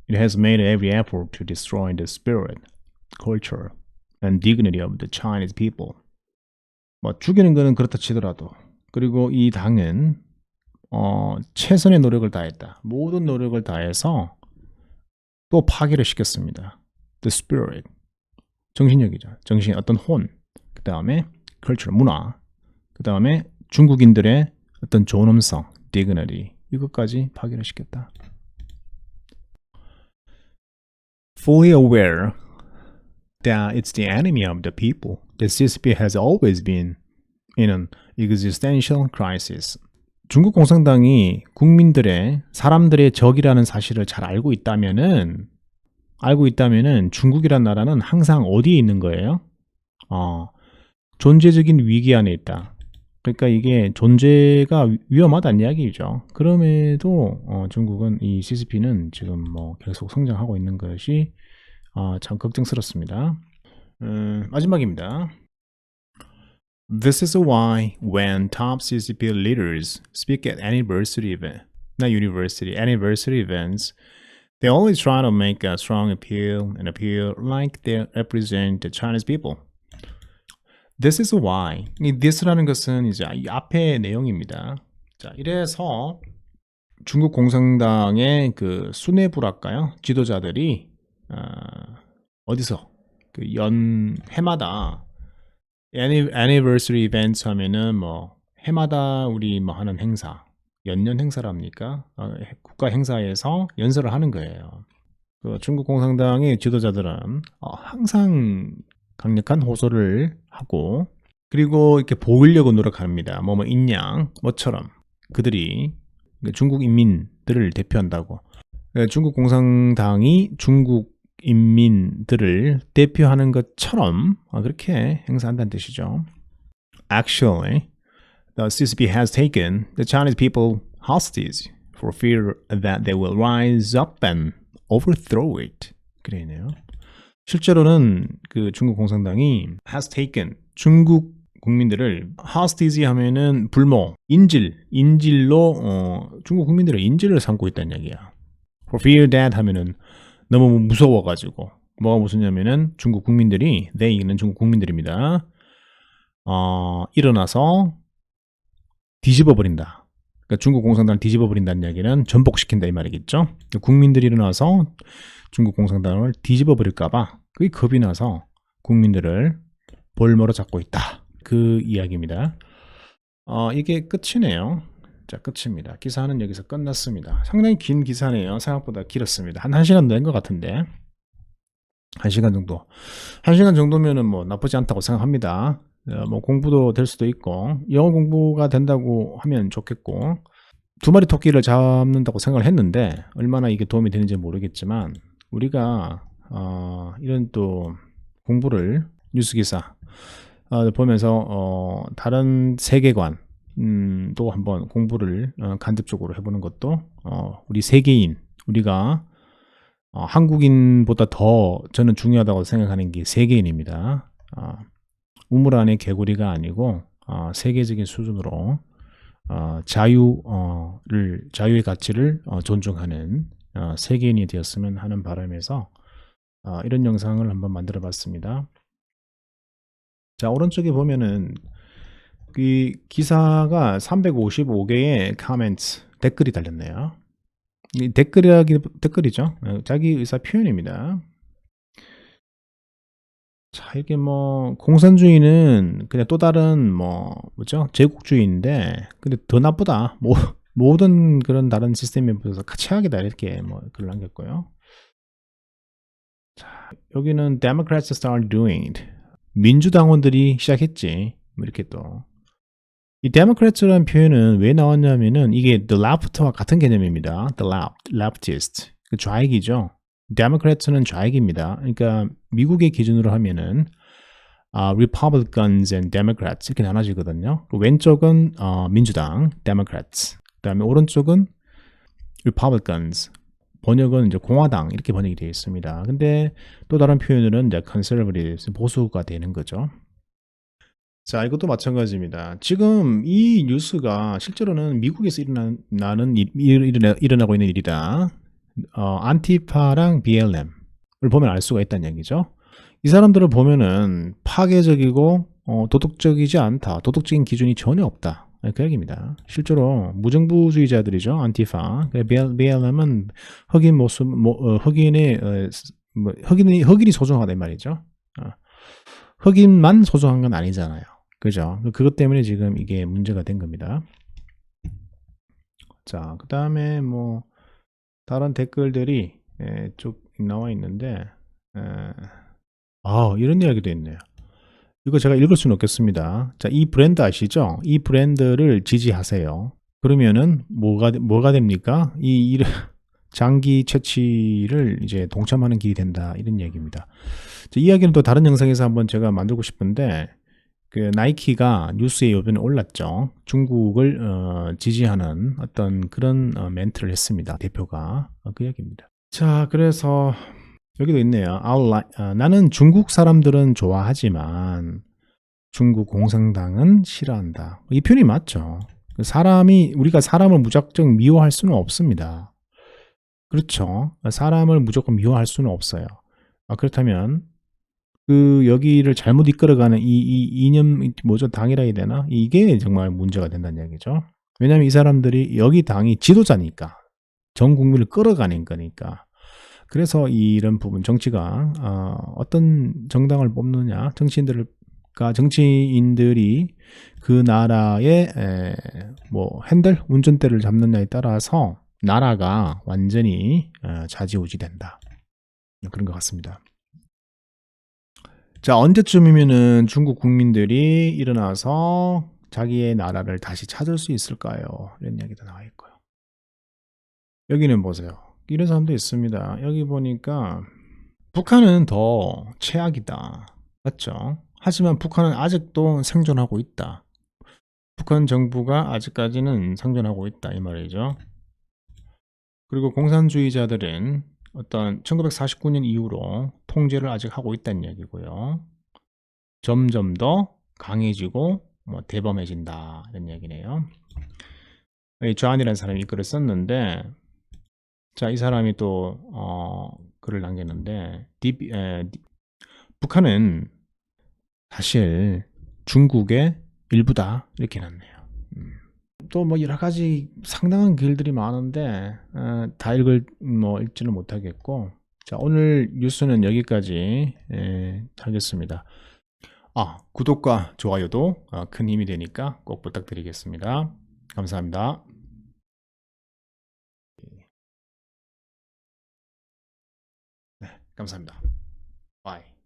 it has made every effort to destroy the spirit, culture, and dignity of the Chinese people. 뭐 죽이는 거는 그렇다 치더라도 그리고 이 당은 최선의 노력을 다했다. 모든 노력을 다해서 또 파괴를 시켰습니다. The spirit, 정신력이죠. 정신 어떤 혼, 그 다음에 culture, 문화, 그 다음에 중국인들의 어떤 존엄성, dignity, 이것까지 파괴를 시켰다. Fully aware that it's the enemy of the people, the CCP has always been in an existential crisis. 중국 공산당이 사람들의 적이라는 사실을 잘 알고 있다면은 중국이란 나라는 항상 어디에 있는 거예요? 존재적인 위기 안에 있다. 그러니까 이게 존재가 위험하다는 이야기죠. 그럼에도 중국은 이 CCP는 지금 뭐 계속 성장하고 있는 것이 참 걱정스럽습니다. 마지막입니다. This is why when top CCP leaders speak at anniversary events, they always try to make a strong appeal and appeal like they represent the Chinese people. This is why. 이 this라는 것은 이제 이 앞의 내용입니다. 자, 이래서 중국 공산당의 그 수뇌부랄까요? 지도자들이 어디서 그 해마다 anniversary events 하면은 뭐 해마다 우리 뭐 하는 행사, 연년 행사랍니까? 국가 행사에서 연설을 하는 거예요. 그 중국 공산당의 지도자들은 항상 강력한 호소를 하고 그리고 이렇게 보이려고 노력합니다. 뭐 인양 뭐처럼 그들이 중국 인민들을 대표한다고. 중국 공산당이 중국 인민들을 대표하는 것처럼 그렇게 행사한다는 뜻이죠. Actually, the CCP has taken the Chinese people hostage for fear that they will rise up and overthrow it. 그래요. 실제로는 그 중국 공산당이 has taken 중국 국민들을 hostage 하면은 불모, 인질로 중국 국민들의 인질을 삼고 있다는 얘기야. For fear that 하면은 너무 무서워가지고 뭐가 무섭냐면은 중국 국민들이 they는 중국 국민들입니다. 일어나서 뒤집어 버린다. 그러니까 중국 공산당을 뒤집어 버린다는 이야기는 전복시킨다 이 말이겠죠. 국민들이 일어나서 중국 공산당을 뒤집어 버릴까봐 그게 겁이 나서 국민들을 볼모로 잡고 있다. 그 이야기입니다. 이게 끝이네요. 자, 끝입니다. 기사는 여기서 끝났습니다. 상당히 긴 기사네요. 생각보다 길었습니다. 한 1시간 된 것 같은데 1시간 정도. 1시간 정도면은 뭐 나쁘지 않다고 생각합니다. 뭐 공부도 될 수도 있고 영어 공부가 된다고 하면 좋겠고 두 마리 토끼를 잡는다고 생각을 했는데 얼마나 이게 도움이 되는지 모르겠지만 우리가 이런 또 공부를 뉴스 기사 보면서 다른 세계관 또 한번 공부를 간접적으로 해보는 것도 우리 세계인 우리가 한국인보다 더 저는 중요하다고 생각하는 게 세계인입니다. 우물 안의 개구리가 아니고 세계적인 수준으로 자유의 가치를 존중하는 세계인이 되었으면 하는 바람에서 이런 영상을 한번 만들어 봤습니다. 자, 오른쪽에 보면은 이 기사가 355개의 코멘트, 댓글이 달렸네요. 이 댓글이죠. 자기 의사 표현입니다. 자, 이게 뭐 공산주의는 그냥 또 다른 뭐죠? 제국주의인데 근데 더 나쁘다. 뭐 모든 그런 다른 시스템에 비해서 최악이다 이렇게 뭐 글을 남겼고요. 자, 여기는 Democrats start doing it. 민주당원들이 시작했지. 뭐 이렇게 또. 이 Democrats라는 표현은 왜 나왔냐면은 이게 the left와 같은 개념입니다. the leftist. 그 좌익이죠. Democrats는 좌익입니다. 그러니까 미국의 기준으로 하면은 Republicans and Democrats 이렇게 나눠지거든요. 왼쪽은 민주당, Democrats. 그다음에 오른쪽은 Republicans. 번역은 이제 공화당 이렇게 번역이 되어 있습니다. 근데 또 다른 표현으로는 이제 Conservatives 보수가 되는 거죠. 자, 이것도 마찬가지입니다. 지금 이 뉴스가 실제로는 미국에서 일어나고 있는 일이다. 안티파랑 BLM을 보면 알 수가 있다는 얘기죠. 이 사람들을 보면은 파괴적이고 도덕적이지 않다. 도덕적인 기준이 전혀 없다. 그 얘기입니다. 실제로 무정부주의자들이죠. 안티파. BLM은 흑인 모습, 흑인이 소중하다 이 말이죠. 흑인만 소중한 건 아니잖아요. 그죠? 그것 때문에 지금 이게 문제가 된 겁니다. 자, 그 다음에 뭐 다른 댓글들이 쭉 나와 있는데 이런 이야기도 있네요. 이거 제가 읽을 수는 없겠습니다. 자, 이 브랜드 아시죠? 이 브랜드를 지지하세요. 그러면은 뭐가 됩니까? 장기 채취를 이제 동참하는 길이 된다 이런 얘기입니다. 이 이야기는 또 다른 영상에서 한번 제가 만들고 싶은데 그 나이키가 뉴스에 요번에 올랐죠. 중국을 지지하는 어떤 그런 멘트를 했습니다. 대표가 그 얘기입니다. 자, 그래서 여기도 있네요. 나는 중국 사람들은 좋아하지만 중국 공산당은 싫어한다. 이 표현이 맞죠. 우리가 사람을 무작정 미워할 수는 없습니다. 그렇죠. 사람을 무조건 미워할 수는 없어요. 그렇다면 여기를 잘못 이끌어가는 이 이념 당이라 해야 되나? 이게 정말 문제가 된다는 얘기죠. 왜냐하면 이 사람들이 여기 당이 지도자니까 전 국민을 끌어가는 거니까. 그래서 이런 부분 정치가 어떤 정당을 뽑느냐, 정치인들이 그 나라의 운전대를 잡느냐에 따라서 나라가 완전히 좌지우지된다. 그런 것 같습니다. 자, 언제쯤이면은 중국 국민들이 일어나서 자기의 나라를 다시 찾을 수 있을까요? 이런 이야기도 나와 있고요. 여기는 보세요. 이런 사람도 있습니다. 여기 보니까 북한은 더 최악이다. 맞죠? 하지만 북한은 아직도 생존하고 있다. 북한 정부가 아직까지는 생존하고 있다. 이 말이죠. 그리고 공산주의자들은 어떤 1949년 이후로 통제를 아직 하고 있다는 얘기고요. 점점 더 강해지고 대범해진다 이런 얘기네요. 존이라는 사람이 이 글을 썼는데, 자, 이 사람이 또 글을 남겼는데 북한은 사실 중국의 일부다 이렇게 해놨네요. 또 여러 가지 상당한 글들이 많은데 다 읽지는 못하겠고, 자, 오늘 뉴스는 여기까지 하겠습니다. 구독과 좋아요도 큰 힘이 되니까 꼭 부탁드리겠습니다. 감사합니다. 네, 감사합니다. 바이.